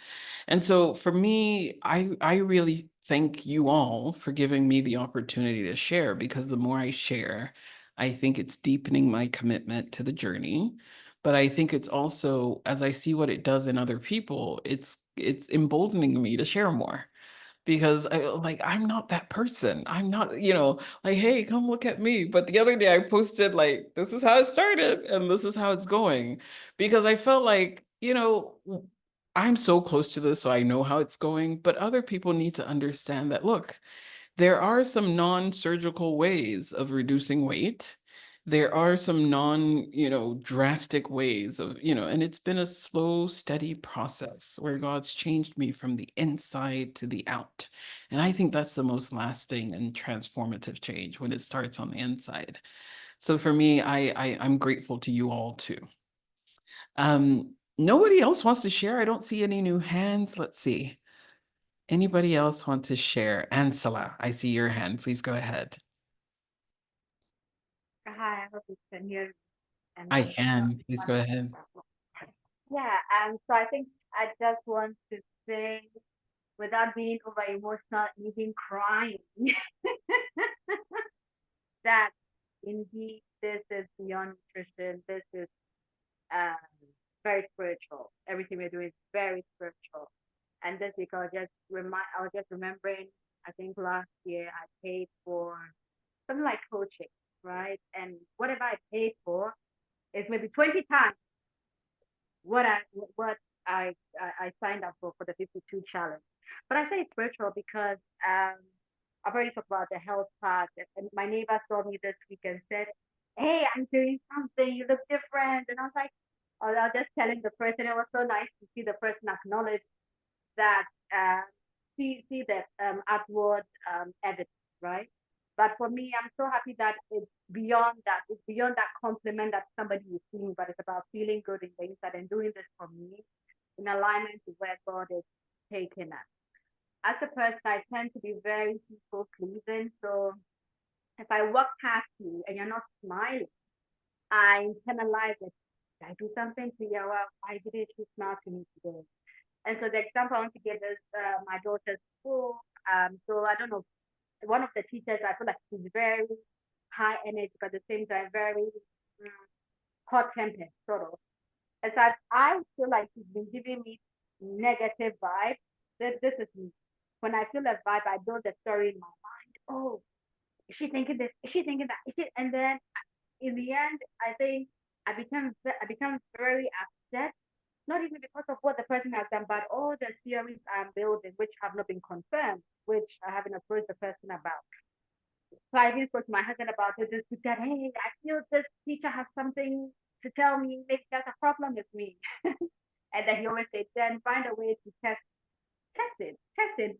And so for me, I really thank you all for giving me the opportunity to share, because the more I share, I think it's deepening my commitment to the journey. But I think it's also, as I see what it does in other people, it's emboldening me to share more, because I'm not that person. I'm not, like, hey, come look at me. But the other day I posted like, this is how it started and this is how it's going, because I felt like, I'm so close to this, so I know how it's going, but other people need to understand that, look, there are some non-surgical ways of reducing weight. There are some drastic ways of, and it's been a slow, steady process where God's changed me from the inside to the out. And I think that's the most lasting and transformative change, when it starts on the inside. So for me, I'm grateful to you all too. Nobody else wants to share. I don't see any new hands. Let's see. Anybody else want to share? Ansela, I see your hand. Please go ahead. Hi, I hope you can hear me. And I can. Please go ahead. yeah, so I think I just want to say, without being over emotional, even crying, that indeed this is beyond nutrition. This is um, very spiritual. Everything we're doing is very spiritual. And this because I was just remembering, I think last year I paid for something like coaching, right? And whatever I paid for is maybe 20 times what I signed up for the 52 challenge. But I say spiritual because I've already talked about the health part, and my neighbor saw me this week and said, "Hey, I'm doing something. You look different." And I was like, "Oh, I was just telling the person." It was so nice to see the person acknowledge that, see that outward evidence, right? But for me, I'm so happy that it's beyond that. It's beyond that compliment that somebody is seeing, but it's about feeling good in the inside and doing this for me in alignment to where God is taking us. As a person, I tend to be very people pleasing. So if I walk past you and you're not smiling, I internalize it. Did I do something to you? Well, why didn't you smile to me today? And so the example I want to give is my daughter's school. So I don't know, one of the teachers, I feel like she's very high energy, but at the same time very hot tempered, sort of. And so I feel like she's been giving me negative vibes. This is me. When I feel a vibe, I build a story in my mind. Oh, is she thinking this? Is she thinking that? And then in the end, I think I become very upset, not even because of what the person has done, but all the theories I'm building, which have not been confirmed, which I haven't approached the person about. So I even spoke to my husband about it this week that, hey, I feel this teacher has something to tell me. Maybe there's a problem with me. And then he always said, then find a way to test it,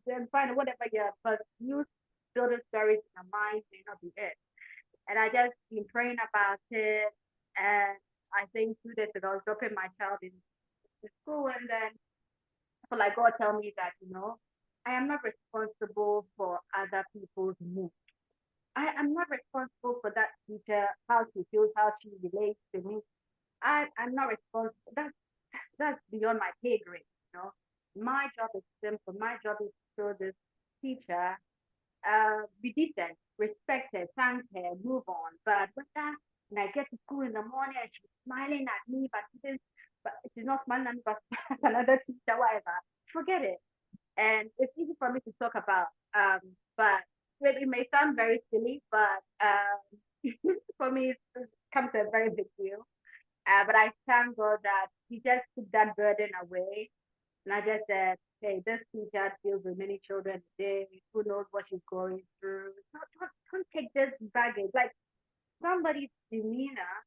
then find whatever you have. But use building stories in your mind may not be it. And I just been praying about it. And I think 2 days ago, I was dropping my child in school, and then I feel like God tell me that, I am not responsible for other people's mood. I'm not responsible for that teacher, how she feels, how she relates to me. I'm not responsible. That's beyond my pay grade, My job is simple. My job is to show this teacher, be decent, respect her, thank her, move on. But with that, when I get to school in the morning and she's smiling at me, but she's not smiling at me, but another teacher, whatever, forget it. And it's easy for me to talk about, but it may sound very silly, but For me, it comes a very big deal. But I thank God that He just took that burden away. And I just said, hey, this teacher deals with many children today. Who knows what she's going through? Don't take this baggage. Like somebody's demeanor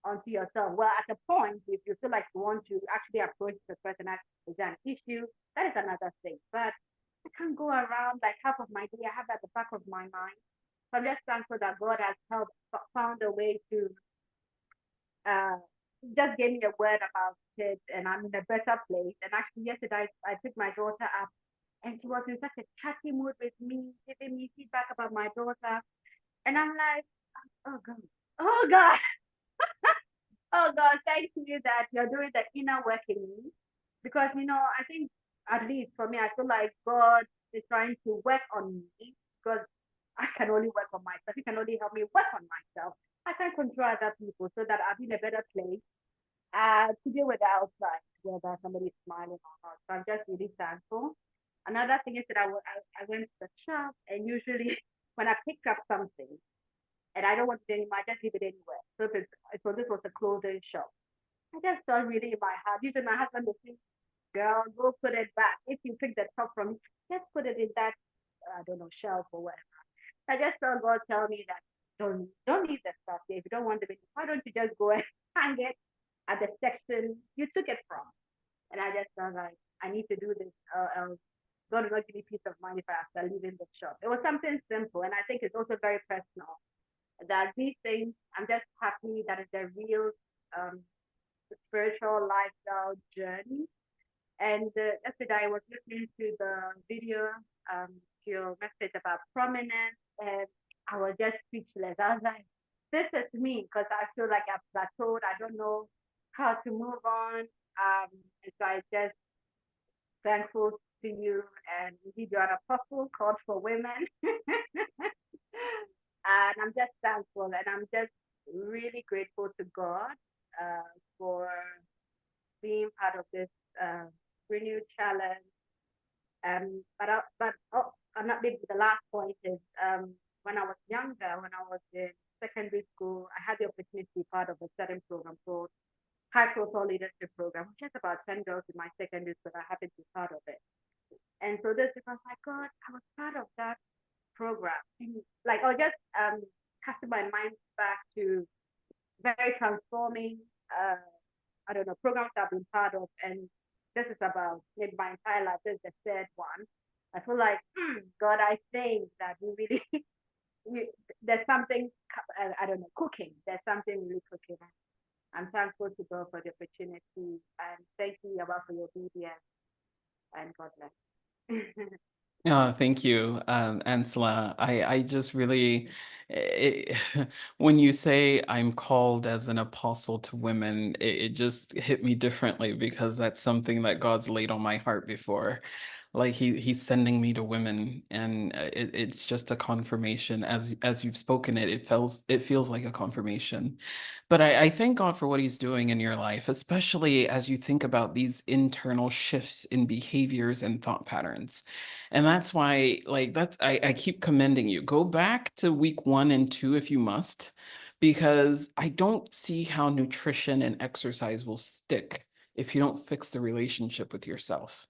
onto yourself. Well, at a point, if you feel like you want to actually approach the person as an issue, that is another thing. But I can't go around like half of my day. I have that at the back of my mind. So I'm just thankful that God has found a way to uh, just gave me a word about it, and I'm in a better place. And actually, yesterday I took my daughter up, and she was in such a chatty mood with me, giving me feedback about my daughter. And I'm like, oh God, oh God, oh God, thank you that you're doing the inner work in me. Because, I think, at least for me, I feel like God is trying to work on me because I can only work on myself. He can only help me work on myself. I can't control other people so that I'll be in a better place to deal with the outside, whether somebody's smiling or not. So I'm just really thankful. Another thing is that I went to the shop, and usually when I pick up something and I don't want it anymore, I just leave it anywhere. So this was a clothing shop. I just felt really in my heart. Usually my husband would say, girl, go put it back. If you pick the top from me, just put it in that, I don't know, shelf or whatever. I just felt God tell me that don't leave the stuff there. If you don't want the video, why don't you just go and hang it at the section you took it from? And I just felt like I need to do this. God will not give me peace of mind if I have to leave in the shop. It was something simple, and I think it's also very personal. That these things, I'm just happy that it's a real spiritual lifestyle journey. And yesterday I was listening to the video, to your message about prominence, and I was just speechless. I was like, this is me, because I feel like I've plateaued. I don't know how to move on. And so I just thankful to you, and indeed you're an apostle called for women. And I'm just thankful, and I'm just really grateful to God for being part of this renewed challenge. I'm not maybe the last point is when I was younger, when I was in secondary school, I had the opportunity to be part of a certain program called High Profile Leadership Program, which has about 10 girls in my secondary school that happened to be part of it. And so this is, I was like, God, I was part of that program. And like, I was just casting my mind back to very transforming, I don't know, programs I've been part of. And this is about maybe my entire life. This is the third one. I feel like, God, I think that we really, there's something, I don't know, cooking. There's something really cooking. I'm thankful to God for the opportunity, and thank you, Abba, for your obedience, and God bless. Oh, thank you, Ansela. I just really, when you say I'm called as an apostle to women, it just hit me differently because that's something that God's laid on my heart before. Like he's sending me to women, and it's just a confirmation. As you've spoken it, it feels like a confirmation. But I thank God for what he's doing in your life, especially as you think about these internal shifts in behaviors and thought patterns. And that's why, like, I keep commending you. Go back to week 1 and 2 if you must, because I don't see how nutrition and exercise will stick if you don't fix the relationship with yourself.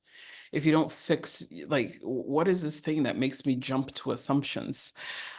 If you don't fix, like, what is this thing that makes me jump to assumptions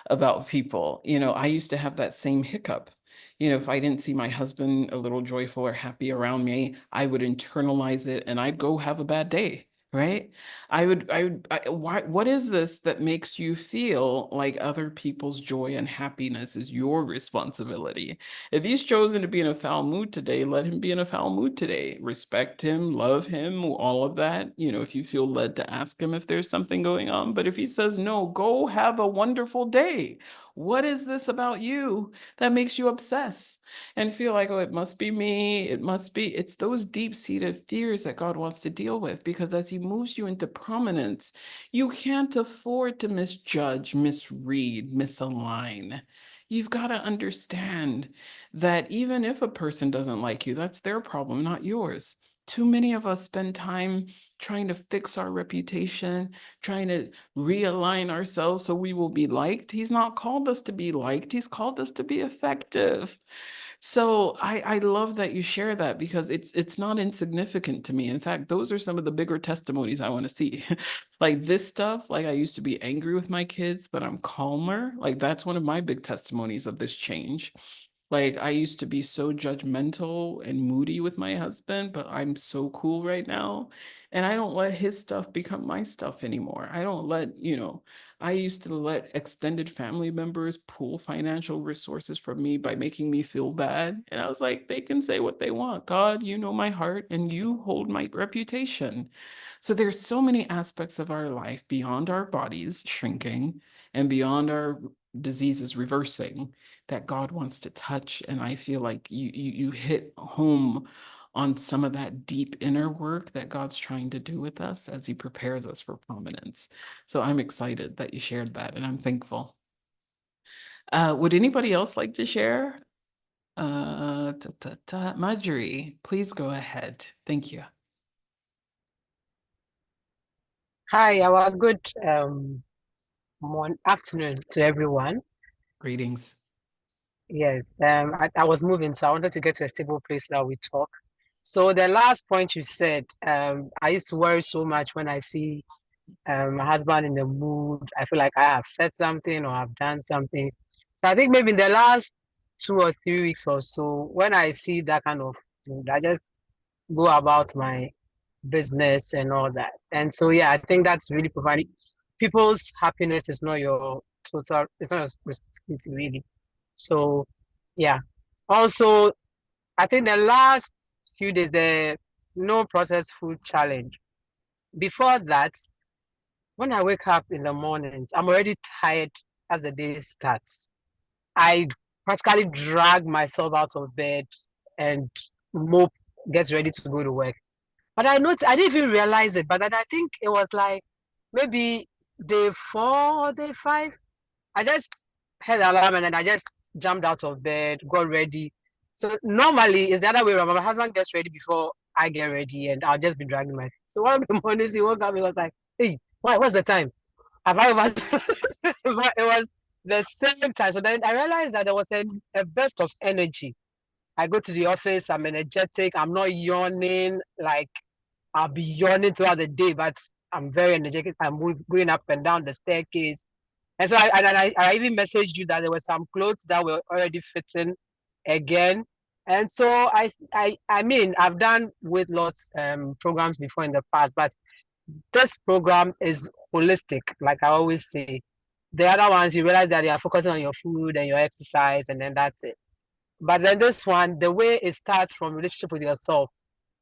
about people? I used to have that same hiccup. If I didn't see my husband a little joyful or happy around me, I would internalize it and I'd go have a bad day, right? What is this that makes you feel like other people's joy and happiness is your responsibility? If he's chosen to be in a foul mood today, let him be in a foul mood today. Respect him, love him, all of that. If you feel led to ask him if there's something going on. But if he says no, go have a wonderful day. What is this about you that makes you obsess and feel like, oh, it must be me? It's those deep-seated fears that God wants to deal with, because as he moves you into prominence, you can't afford to misjudge, misread, misalign. You've got to understand that even if a person doesn't like you, that's their problem, not yours. Too many of us spend time trying to fix our reputation, trying to realign ourselves so we will be liked. He's not called us to be liked. He's called us to be effective. So I love that you share that, because it's not insignificant to me. In fact, those are some of the bigger testimonies I want to see. Like this stuff, like I used to be angry with my kids, but I'm calmer. Like that's one of my big testimonies of this change. Like I used to be so judgmental and moody with my husband, but I'm so cool right now. And I don't let his stuff become my stuff anymore. I don't let, I used to let extended family members pull financial resources from me by making me feel bad. And I was like, they can say what they want. God, you know my heart and you hold my reputation. So there's so many aspects of our life beyond our bodies shrinking and beyond our diseases reversing that God wants to touch. And I feel like you hit home on some of that deep inner work that God's trying to do with us as he prepares us for prominence. So I'm excited that you shared that, and I'm thankful. Would anybody else like to share? Marjorie, please go ahead. Thank you. Hi, our good afternoon to everyone. Greetings. Yes, I was moving, so I wanted to get to a stable place that we talk. So the last point you said, I used to worry so much when I see my husband in the mood. I feel like I have said something or I've done something. So I think maybe in the last 2 or 3 weeks or so, when I see that kind of mood, I just go about my business and all that. And so, yeah, I think that's really providing. People's happiness is not your total, it's not your responsibility, really. So, yeah. Also, I think the last few days, the no processed food challenge. Before that, when I wake up in the mornings, I'm already tired as the day starts. I practically drag myself out of bed and mope, get ready to go to work. But I didn't even realize it. But then I think it was like maybe day 4 or day 5. I just heard the alarm and then I just jumped out of bed, got ready. So normally it's the other way around. My husband gets ready before I get ready, and I'll just be dragging my feet. So one of the mornings he woke up, he was like, "Hey, what's the time? Have I over?" But it was the same time. So then I realized that there was a burst of energy. I go to the office, I'm energetic, I'm not yawning, like I'll be yawning throughout the day, but I'm very energetic. I'm going up and down the staircase. And so I even messaged you that there were some clothes that were already fitting again. And so I mean, I've done weight loss programs before in the past, but this program is holistic, like I always say. The other ones, you realize that you are focusing on your food and your exercise, and then that's it. But then this one, the way it starts from relationship with yourself.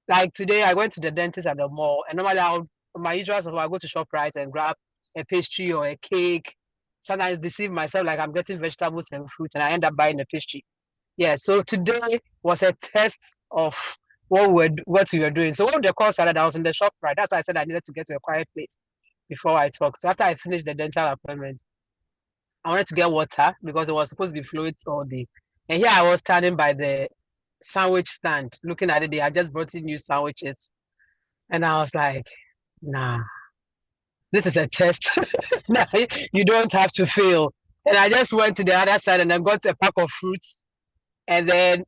Like today, I went to the dentist at the mall, and normally my usual stuff, I go to ShopRite and grab a pastry or a cake. Sometimes deceive myself like I'm getting vegetables and fruits, and I end up buying a pastry. Yeah. So today was a test of what we were doing. So when the call started, I was in the ShopRite. That's why I said I needed to get to a quiet place before I talk. So after I finished the dental appointment, I wanted to get water because it was supposed to be fluids all day. And here I was standing by the sandwich stand, looking at it. They had just brought in new sandwiches. And I was like, nah, this is a test. Nah, you don't have to fail. And I just went to the other side and I got a pack of fruits and then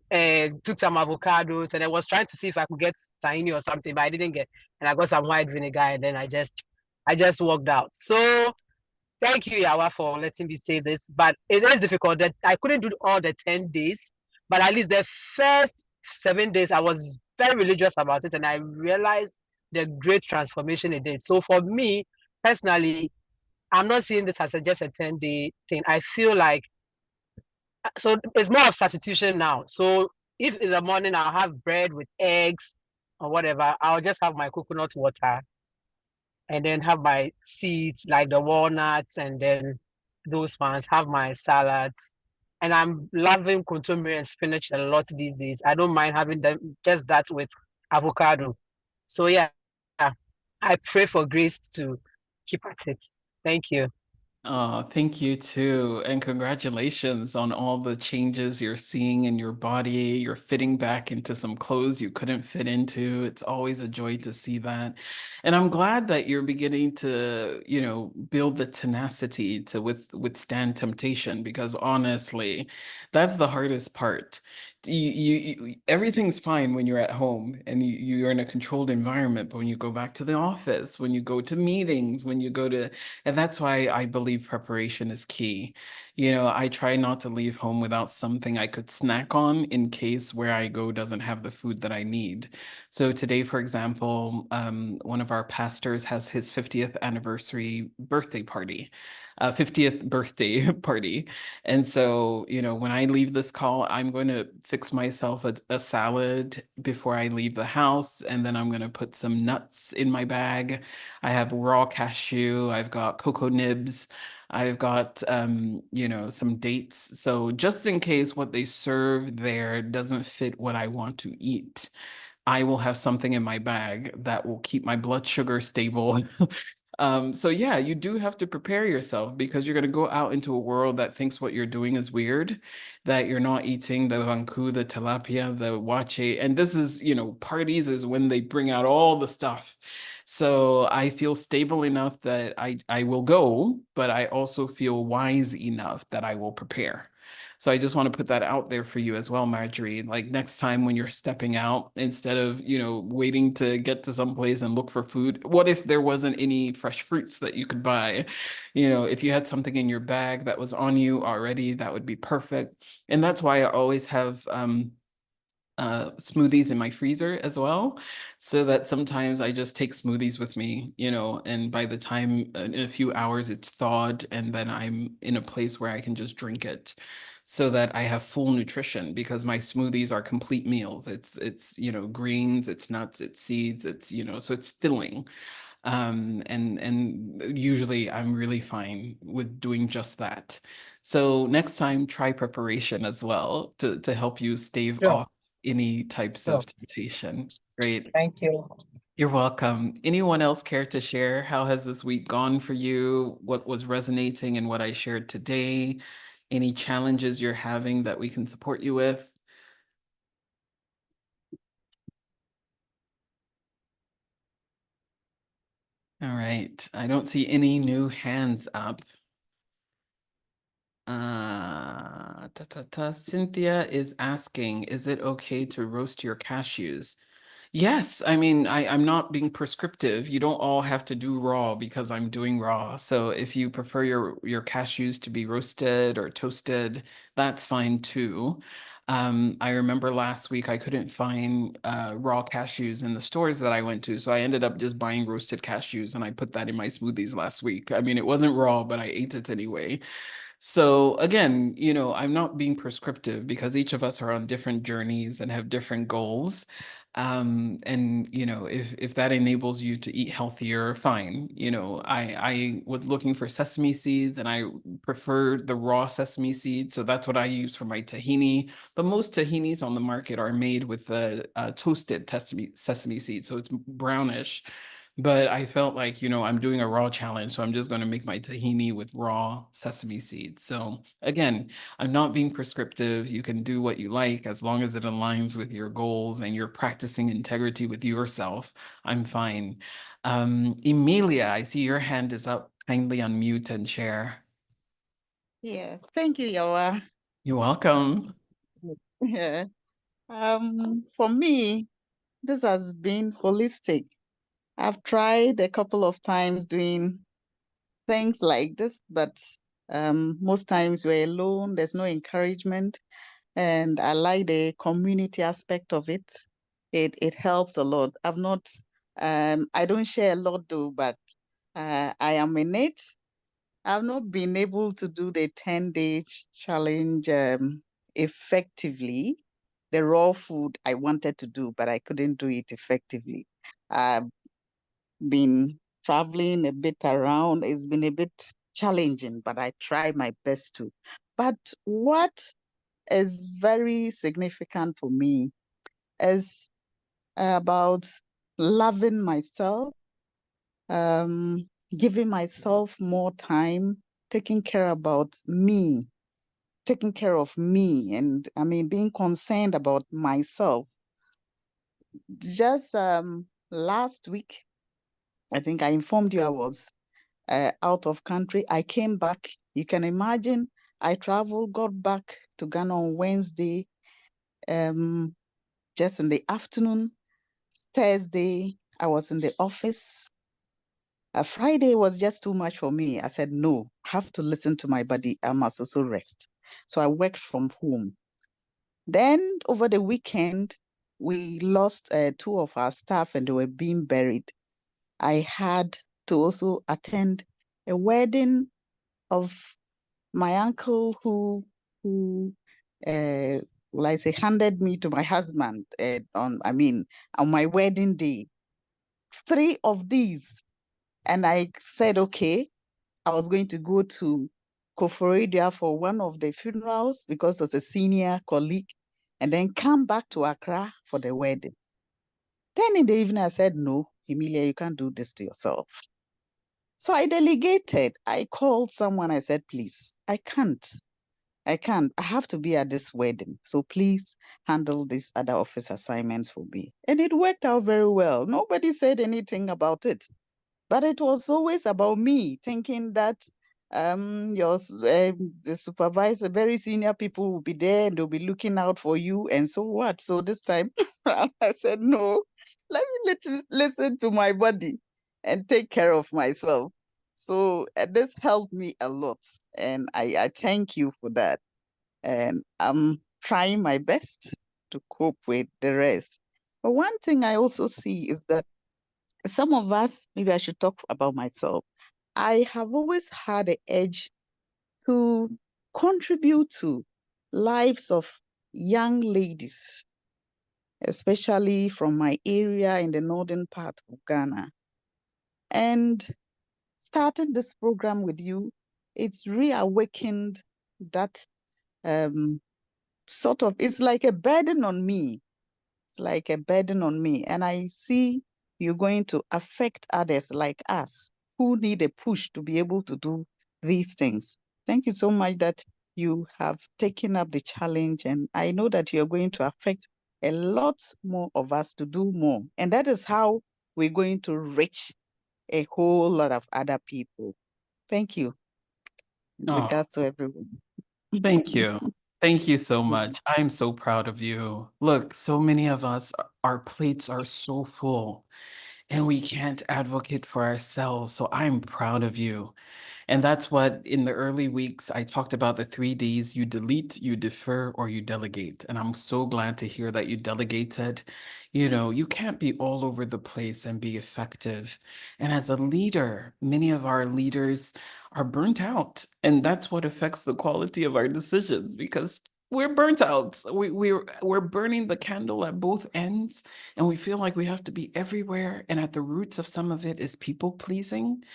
took some avocados and I was trying to see if I could get tahini or something, but I didn't get. And I got some white vinegar and then I just walked out. So thank you, Yawa, for letting me say this. But it is difficult that I couldn't do all the 10 days, but at least the first 7 days I was very religious about it and I realized the great transformation it did. So for me personally, I'm not seeing this as just a 10-day thing. I feel like so it's more of substitution now. So if in the morning I'll have bread with eggs or whatever, I'll just have my coconut water and then have my seeds like the walnuts and then those ones, have my salads. And I'm loving kontomire and spinach a lot these days. I don't mind having them just that with avocado. So yeah, I pray for grace to keep at it. Thank you. Oh, thank you too. And congratulations on all the changes you're seeing in your body. You're fitting back into some clothes you couldn't fit into. It's always a joy to see that. And I'm glad that you're beginning to, build the tenacity to withstand temptation, because honestly, that's the hardest part. Everything's fine when you're at home and you're in a controlled environment, but when you go back to the office, when you go to meetings, when you go to, and that's why I believe preparation is key. I try not to leave home without something I could snack on in case where I go doesn't have the food that I need. So today, for example, one of our pastors has his 50th anniversary birthday party, 50th birthday party. And so, when I leave this call, I'm going to fix myself a salad before I leave the house. And then I'm going to put some nuts in my bag. I have raw cashew, I've got cocoa nibs, I've got, some dates. So just in case what they serve there doesn't fit what I want to eat, I will have something in my bag that will keep my blood sugar stable. So yeah, you do have to prepare yourself, because you're going to go out into a world that thinks what you're doing is weird, that you're not eating the vanku, the tilapia, the wache. And this is, parties is when they bring out all the stuff. So I feel stable enough that I will go, but I also feel wise enough that I will prepare. So I just want to put that out there for you as well, Marjorie. Like next time when you're stepping out, instead of, waiting to get to some place and look for food, what if there wasn't any fresh fruits that you could buy? If you had something in your bag that was on you already, that would be perfect. And that's why I always have smoothies in my freezer as well, so that sometimes I just take smoothies with me, and by the time in a few hours it's thawed, and then I'm in a place where I can just drink it, so that I have full nutrition, because my smoothies are complete meals. It's greens, it's nuts, it's seeds, it's so it's filling. And usually I'm really fine with doing just that. So next time, try preparation as well to help you stave Sure, off any types sure. of temptation. Great. Thank you. You're welcome. Anyone else care to share? How has this week gone for you? What was resonating in what I shared today? Any challenges you're having that we can support you with? All right. I don't see any new hands up. Cynthia is asking, is it okay to roast your cashews? Yes, I mean, I'm not being prescriptive. You don't all have to do raw because I'm doing raw. So if you prefer your cashews to be roasted or toasted, that's fine too. I remember last week I couldn't find raw cashews in the stores that I went to, so I ended up just buying roasted cashews, and I put that in my smoothies last week. I mean, it wasn't raw, but I ate it anyway. So again, I'm not being prescriptive, because each of us are on different journeys and have different goals. And if that enables you to eat healthier, fine. I was looking for sesame seeds, and I preferred the raw sesame seeds, so that's what I use for my tahini. But most tahinis on the market are made with the toasted sesame seeds, so it's brownish. But I felt like, I'm doing a raw challenge, so I'm just going to make my tahini with raw sesame seeds. So again, I'm not being prescriptive. You can do what you like as long as it aligns with your goals and you're practicing integrity with yourself. I'm fine. Emilia, I see your hand is up. Kindly unmute and share. Yeah, thank you, Yawa. You're welcome. Yeah. For me, this has been holistic. I've tried a couple of times doing things like this, but most times we're alone, there's no encouragement, and I like the community aspect of it. It helps a lot. I don't share a lot though, but I am in it. I've not been able to do the 10-day challenge effectively. The raw food I wanted to do, but I couldn't do it effectively. I've been traveling a bit around. It's been a bit challenging, but I try my best to. But what is very significant for me is about loving myself, giving myself more time, taking care about me, taking care of me, and I mean, being concerned about myself. Just last week, I think I informed you I was out of country. I came back. You can imagine, I traveled, got back to Ghana on Wednesday, just in the afternoon. Thursday, I was in the office. Friday was just too much for me. I said, no, I have to listen to my body. I must also rest. So I worked from home. Then over the weekend, we lost two of our staff and they were being buried. I had to also attend a wedding of my uncle who well, I say handed me to my husband on my wedding day. 3 of these. And I said, okay, I was going to go to Koforidua for one of the funerals because it was a senior colleague, and then come back to Accra for the wedding. Then in the evening, I said, no, Emilia, you can't do this to yourself. So I delegated. I called someone. I said, please, I can't. I have to be at this wedding. So please handle these other office assignments for me. And it worked out very well. Nobody said anything about it. But it was always about me, thinking that the supervisor, very senior people will be there and they'll be looking out for you, and so what? So this time I said, no, let me listen to my body and take care of myself. So this helped me a lot, and I thank you for that. And I'm trying my best to cope with the rest. But one thing I also see is that some of us, maybe I should talk about myself. I have always had an edge to contribute to lives of young ladies, especially from my area in the northern part of Ghana. And starting this program with you, it's reawakened that it's like a burden on me. It's like a burden on me. And I see you're going to affect others like us who need a push to be able to do these things. Thank you so much that you have taken up the challenge. And I know that you're going to affect a lot more of us to do more. And that is how we're going to reach a whole lot of other people. Thank you. Oh, Regards to everyone. thank you. Thank you so much. I'm so proud of you. Look, so many of us, our plates are so full and we can't advocate for ourselves. So I'm proud of you. And that's what in the early weeks I talked about the 3 Ds: you delete, you defer, or you delegate. And I'm so glad to hear that you delegated. You know, you can't be all over the place and be effective. And as a leader, many of our leaders are burnt out. And that's what affects the quality of our decisions because we're burnt out. We're burning the candle at both ends, and we feel like we have to be everywhere. And at the roots of some of it is people pleasing.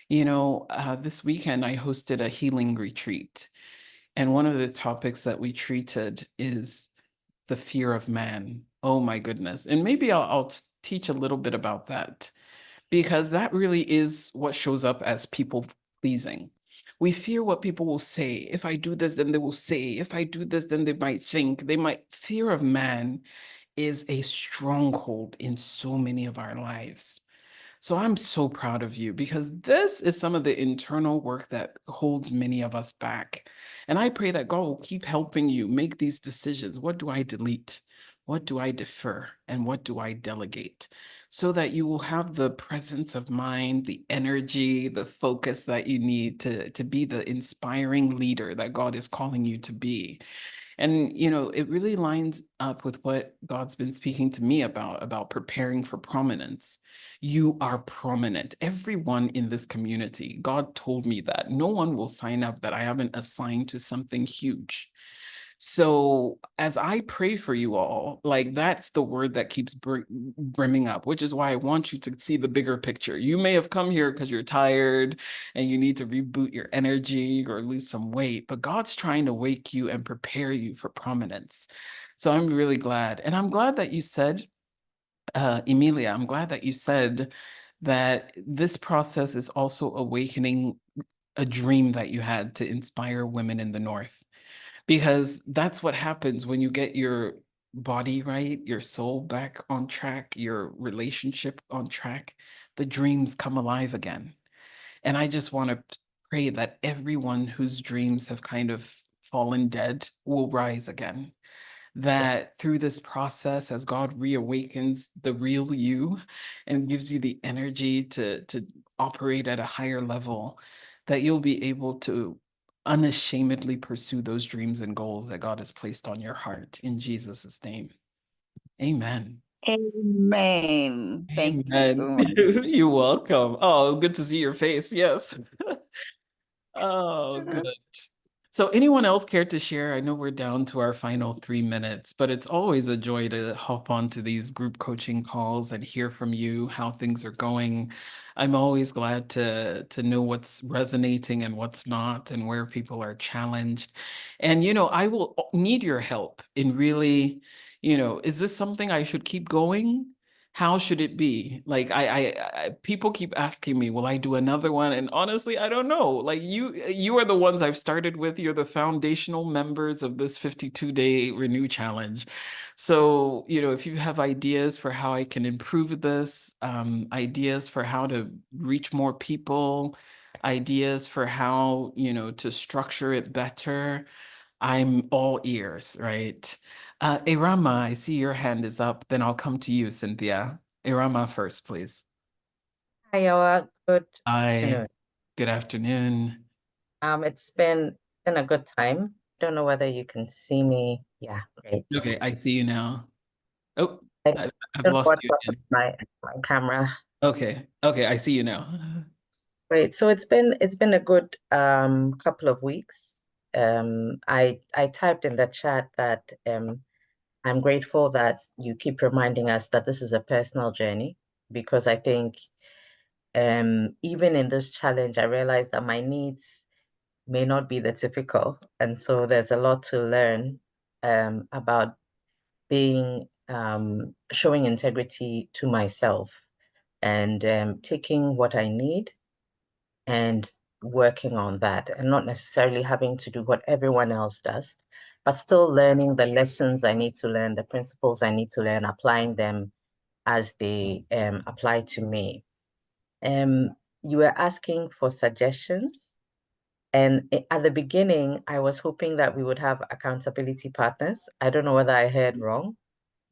You know, this weekend I hosted a healing retreat, and one of the topics that we treated is the fear of man. Oh my goodness. And maybe I'll teach a little bit about that because that really is what shows up as people pleasing. We fear what people will say. If I do this, then they will say. If I do this, then they might think. Fear of man is a stronghold in so many of our lives. So I'm so proud of you because this is some of the internal work that holds many of us back. And I pray that God will keep helping you make these decisions. What do I delete? What do I defer? And what do I delegate? So that you will have the presence of mind, the energy, the focus that you need to be the inspiring leader that God is calling you to be. And, you know, it really lines up with what God's been speaking to me about preparing for prominence. You are prominent. Everyone in this community, God told me that no one will sign up that I haven't assigned to something huge. So as I pray for you all, like that's the word that keeps brimming up, which is why I want you to see the bigger picture. You may have come here because you're tired and you need to reboot your energy or lose some weight, but God's trying to wake you and prepare you for prominence. So I'm really glad. And I'm glad that you said, Emilia, I'm glad that you said that this process is also awakening a dream that you had to inspire women in the North, because that's what happens when you get your body right, your soul back on track, your relationship on track, the dreams come alive again. And I just want to pray that everyone whose dreams have kind of fallen dead will rise again. That through this process, as God reawakens the real you and gives you the energy to operate at a higher level, that you'll be able to unashamedly pursue those dreams and goals that God has placed on your heart in Jesus' name. Amen. Amen. Thank you so Amen. much. You're welcome. Oh, good to see your face. Yes. Oh, good. So anyone else care to share? I know we're down to our final 3 minutes, but it's always a joy to hop onto these group coaching calls and hear from you how things are going. I'm always glad to know what's resonating and what's not and where people are challenged. And I will need your help in really, is this something I should keep going? How should it be? Like people keep asking me, will I do another one? And honestly, I don't know. Like you are the ones I've started with. You're the foundational members of this 52-day Renew Challenge. So, if you have ideas for how I can improve this, ideas for how to reach more people, ideas for how, to structure it better, I'm all ears, right? Irama, I see your hand is up. Then I'll come to you, Cynthia. Irama first, please. Hi, Yawa. Good Hi. afternoon. Good afternoon. It's been a good time. Don't know whether you can see me. Yeah, great. Okay, I see you now. Oh, I I've just lost what's you up again. with my camera. Okay, I see you now. Great. So it's been a good couple of weeks. I typed in the chat that I'm grateful that you keep reminding us that this is a personal journey, because I think even in this challenge, I realized that my needs may not be the typical. And so there's a lot to learn about being, showing integrity to myself and taking what I need and working on that, and not necessarily having to do what everyone else does, but still learning the lessons I need to learn, the principles I need to learn, applying them as they apply to me. You were asking for suggestions. And at the beginning, I was hoping that we would have accountability partners. I don't know whether I heard wrong.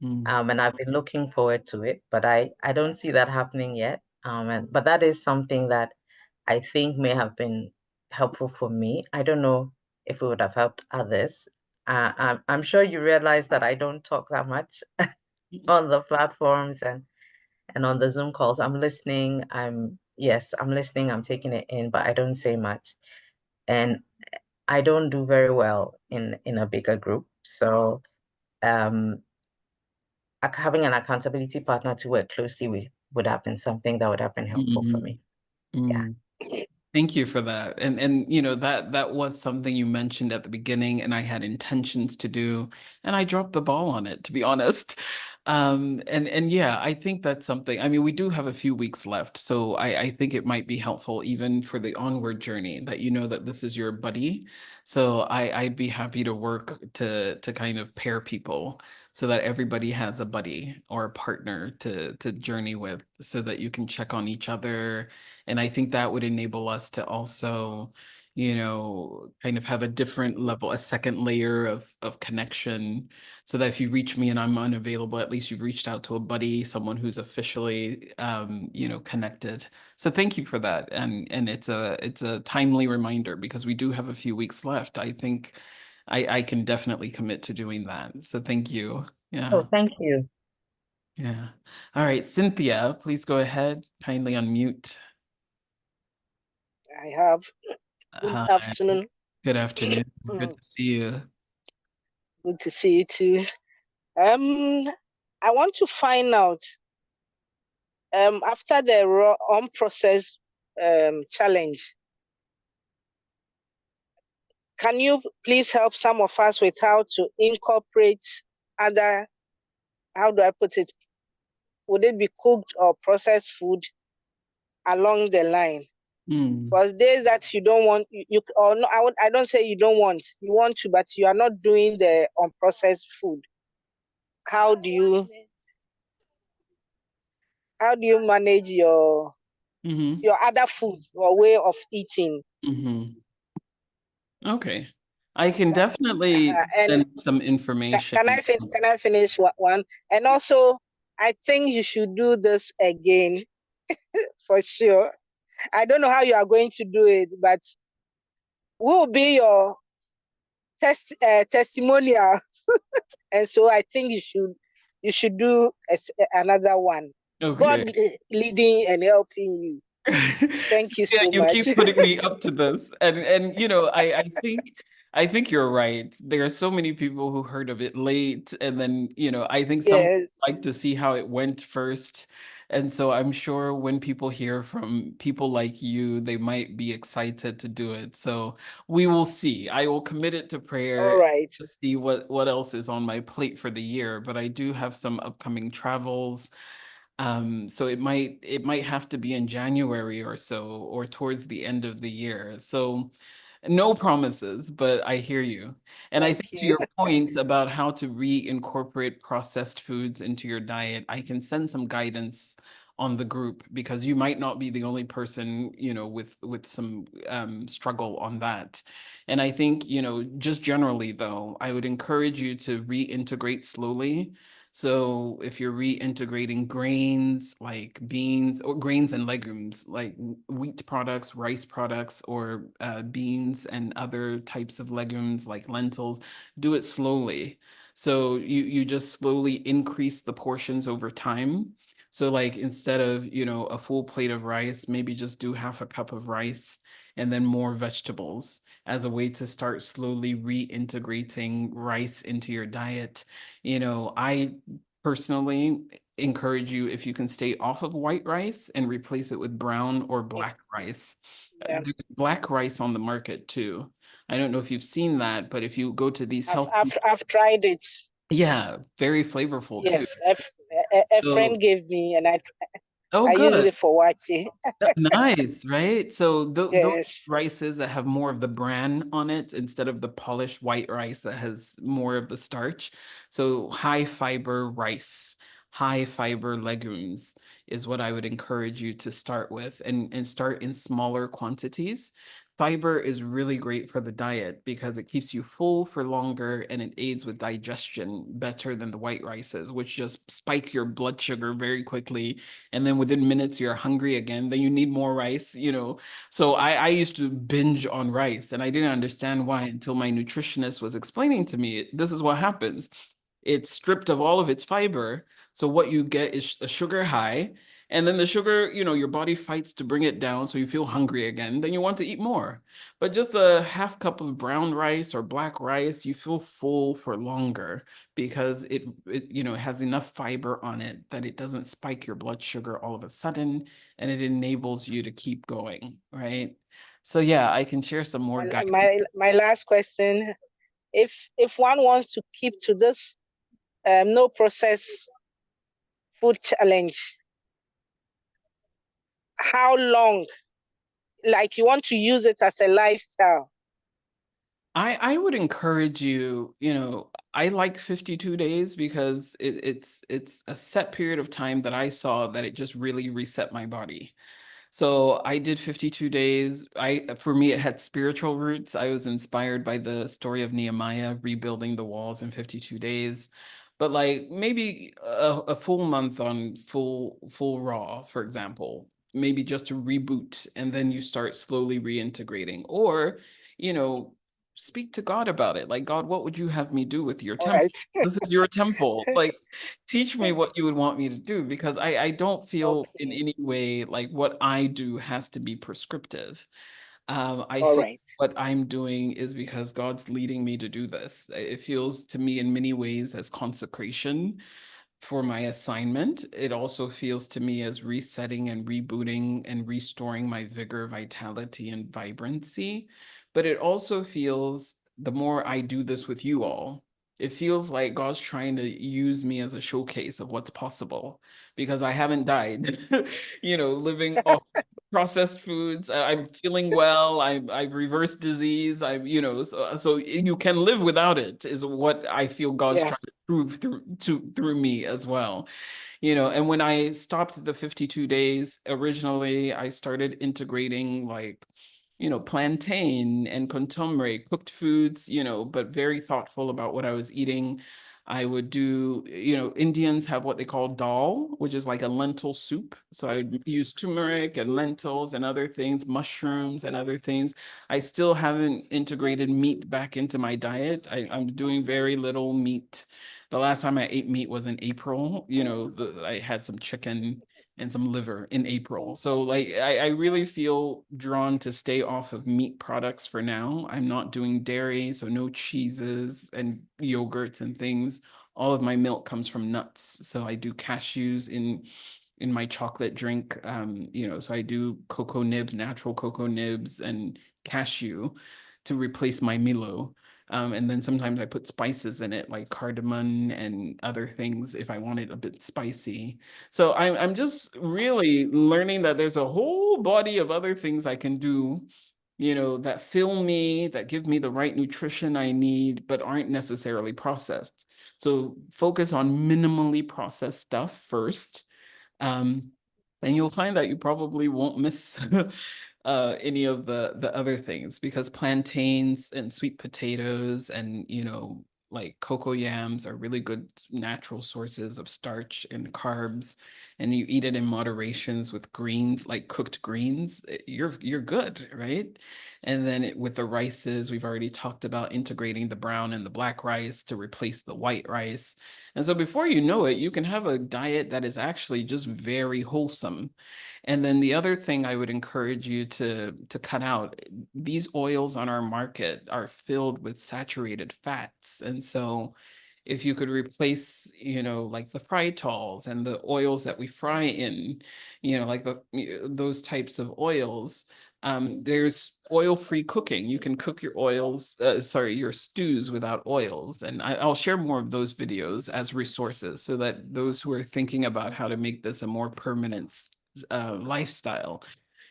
And I've been looking forward to it, but I don't see that happening yet. But that is something that I think may have been helpful for me. I don't know if it would have helped others. I'm sure you realize that I don't talk that much on the platforms and on the Zoom calls. I'm listening. I'm listening. I'm taking it in, but I don't say much. And I don't do very well in a bigger group. So having an accountability partner to work closely with would have been something that would have been helpful for me. Yeah. Thank you for that. And that was something you mentioned at the beginning, and I had intentions to do, and I dropped the ball on it, to be honest. And yeah, I think that's something. I mean, we do have a few weeks left, so I think it might be helpful even for the onward journey that that this is your buddy. So I'd be happy to work to kind of pair people so that everybody has a buddy or a partner to journey with, so that you can check on each other. And I think that would enable us to also, kind of have a different level, a second layer of connection, so that if you reach me and I'm unavailable, at least you've reached out to a buddy, someone who's officially, connected. So thank you for that. And it's a timely reminder, because we do have a few weeks left. I think I can definitely commit to doing that. So thank you. Yeah. Oh, thank you. Yeah. All right, Cynthia, please go ahead. Kindly unmute. I have. Good Hi. afternoon. Good afternoon. Good to see you. Good to see you too. I want to find out, after the raw unprocessed challenge, can you please help some of us with how to incorporate other, how do I put it? Would it be cooked or processed food along the line? Mm. Because days that you don't want, you or no, I don't say you don't want, you want to, but you are not doing the unprocessed food. How do you manage your other foods or way of eating? Okay. I can definitely And send some information. can I finish one? And also, I think you should do this again for sure. I don't know how you are going to do it, but will be your testimonial. And so I think you should do another one. Okay. God leading and helping you. Thank you Yeah, so you much. keep putting me up to this. And you know, I think you're right. There are so many people who heard of it late, and then, you know, I think some Yes. like to see how it went first. And so I'm sure when people hear from people like you, they might be excited to do it. So we will see. I will commit it to All prayer right. to see what else is on my plate for the year. But I do have some upcoming travels. So it might have to be in January or so, or towards the end of the year. So no promises, but I hear you. And I Thank think to you. your point about how to reincorporate processed foods into your diet, I can send some guidance on the group, because you might not be the only person, you know, with some struggle on that. And I think, you know, just generally though, I would encourage you to reintegrate slowly. So if you're reintegrating grains like beans, or grains and legumes like wheat products, rice products, or beans and other types of legumes like lentils, do it slowly. So you just slowly increase the portions over time. So like instead of, you know, a full plate of rice, maybe just do half a cup of rice and then more vegetables, as a way to start slowly reintegrating rice into your diet. You know, I personally encourage you, if you can stay off of white rice and replace it with brown or black rice. Yeah. There's black rice on the market too. I don't know if you've seen that, but if you go to these health, I've tried it. yeah, very flavorful too. Yes. A friend So, gave me, and oh, I use good. it for watching. Nice, right? So those Yes. rices that have more of the bran on it instead of the polished white rice that has more of the starch. So high fiber rice, high fiber legumes is what I would encourage you to start with, and start in smaller quantities. Fiber is really great for the diet because it keeps you full for longer, and it aids with digestion better than the white rices, which just spike your blood sugar very quickly, and then within minutes you're hungry again, then you need more rice, you know. So I used to binge on rice, and I didn't understand why until my nutritionist was explaining to me, this is what happens. It's stripped of all of its fiber, so what you get is a sugar high, and then the sugar, you know, your body fights to bring it down, so you feel hungry again, then you want to eat more. But just a half cup of brown rice or black rice, you feel full for longer, because it you know, has enough fiber on it that it doesn't spike your blood sugar all of a sudden, and it enables you to keep going, right? So yeah, I can share some more guidance. My last question: if one wants to keep to this no process food challenge, how long? Like, you want to use it as a lifestyle? I would encourage you, you know, I like 52 days because it's a set period of time that I saw that it just really reset my body. So I did 52 days. For me, it had spiritual roots. I was inspired by the story of Nehemiah rebuilding the walls in 52 days. But like maybe a full month on full raw, for example, maybe just to reboot, and then you start slowly reintegrating. Or, you know, speak to God about it. Like, God, what would you have me do with your All temple? right. This is your temple. Like, teach me what you would want me to do, because I don't feel in Okay. any way like what I do has to be prescriptive. I All feel right. what I'm doing is because God's leading me to do this. It feels to me in many ways as consecration for my assignment. It also feels to me as resetting and rebooting and restoring my vigor, vitality, and vibrancy. But it also feels, the more I do this with you all, it feels like God's trying to use me as a showcase of what's possible, because I haven't died, you know, living off processed foods. I'm feeling well. I've reversed disease. So you can live without it is what I feel God's Yeah. trying to prove through me as well. And when I stopped the 52 days, originally I started integrating like, plantain and contomere, cooked foods, but very thoughtful about what I was eating. I would do, Indians have what they call dal, which is like a lentil soup. So I would use turmeric and lentils and other things, mushrooms and other things. I still haven't integrated meat back into my diet. I'm doing very little meat. The last time I ate meat was in April. I had some chicken and some liver in April. So like I really feel drawn to stay off of meat products for now. I'm not doing dairy, so no cheeses and yogurts and things. All of my milk comes from nuts. So I do cashews in my chocolate drink. So I do cocoa nibs, natural cocoa nibs and cashew to replace my Milo. And then sometimes I put spices in it, like cardamom and other things if I want it a bit spicy. So I'm just really learning that there's a whole body of other things I can do, that fill me, that give me the right nutrition I need, but aren't necessarily processed. So focus on minimally processed stuff first. And you'll find that you probably won't miss any of the other things, because plantains and sweet potatoes and like cocoa yams are really good natural sources of starch and carbs, and you eat it in moderations with greens, like cooked greens, you're good, right? And then with the rices, we've already talked about integrating the brown and the black rice to replace the white rice. And so before you know it, you can have a diet that is actually just very wholesome. And then the other thing I would encourage you to cut out, these oils on our market are filled with saturated fats. And so if you could replace, like the frytols and the oils that we fry in, like those types of oils, there's oil-free cooking. You can cook your your stews without oils. And I'll share more of those videos as resources so that those who are thinking about how to make this a more permanent lifestyle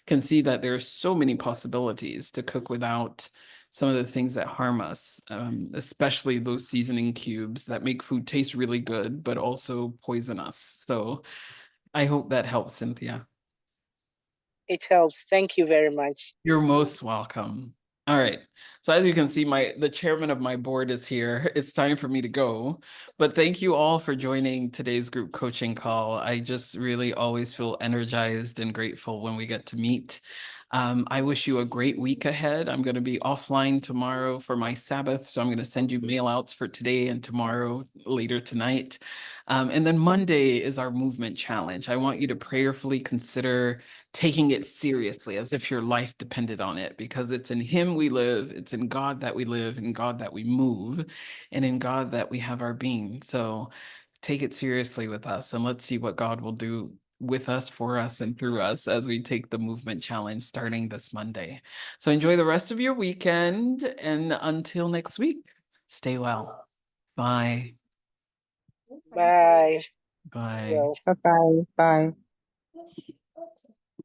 can see that there are so many possibilities to cook without some of the things that harm us, especially those seasoning cubes that make food taste really good, but also poison us. So I hope that helps, Cynthia. It helps. Thank you very much. You're most welcome. All right. So as you can see, the chairman of my board is here. It's time for me to go. But thank you all for joining today's group coaching call. I just really always feel energized and grateful when we get to meet. I wish you a great week ahead. I'm going to be offline tomorrow for my Sabbath, so I'm going to send you mail outs for today and tomorrow later tonight. And then Monday is our movement challenge. I want you to prayerfully consider taking it seriously as if your life depended on it, because it's in Him we live, it's in God that we live, in God that we move, and in God that we have our being. So take it seriously with us, and let's see what God will do with us, for us, and through us as we take the movement challenge starting this Monday. So enjoy the rest of your weekend, and until next week, stay well. Bye. Bye. Bye. Well. Bye-bye. Bye.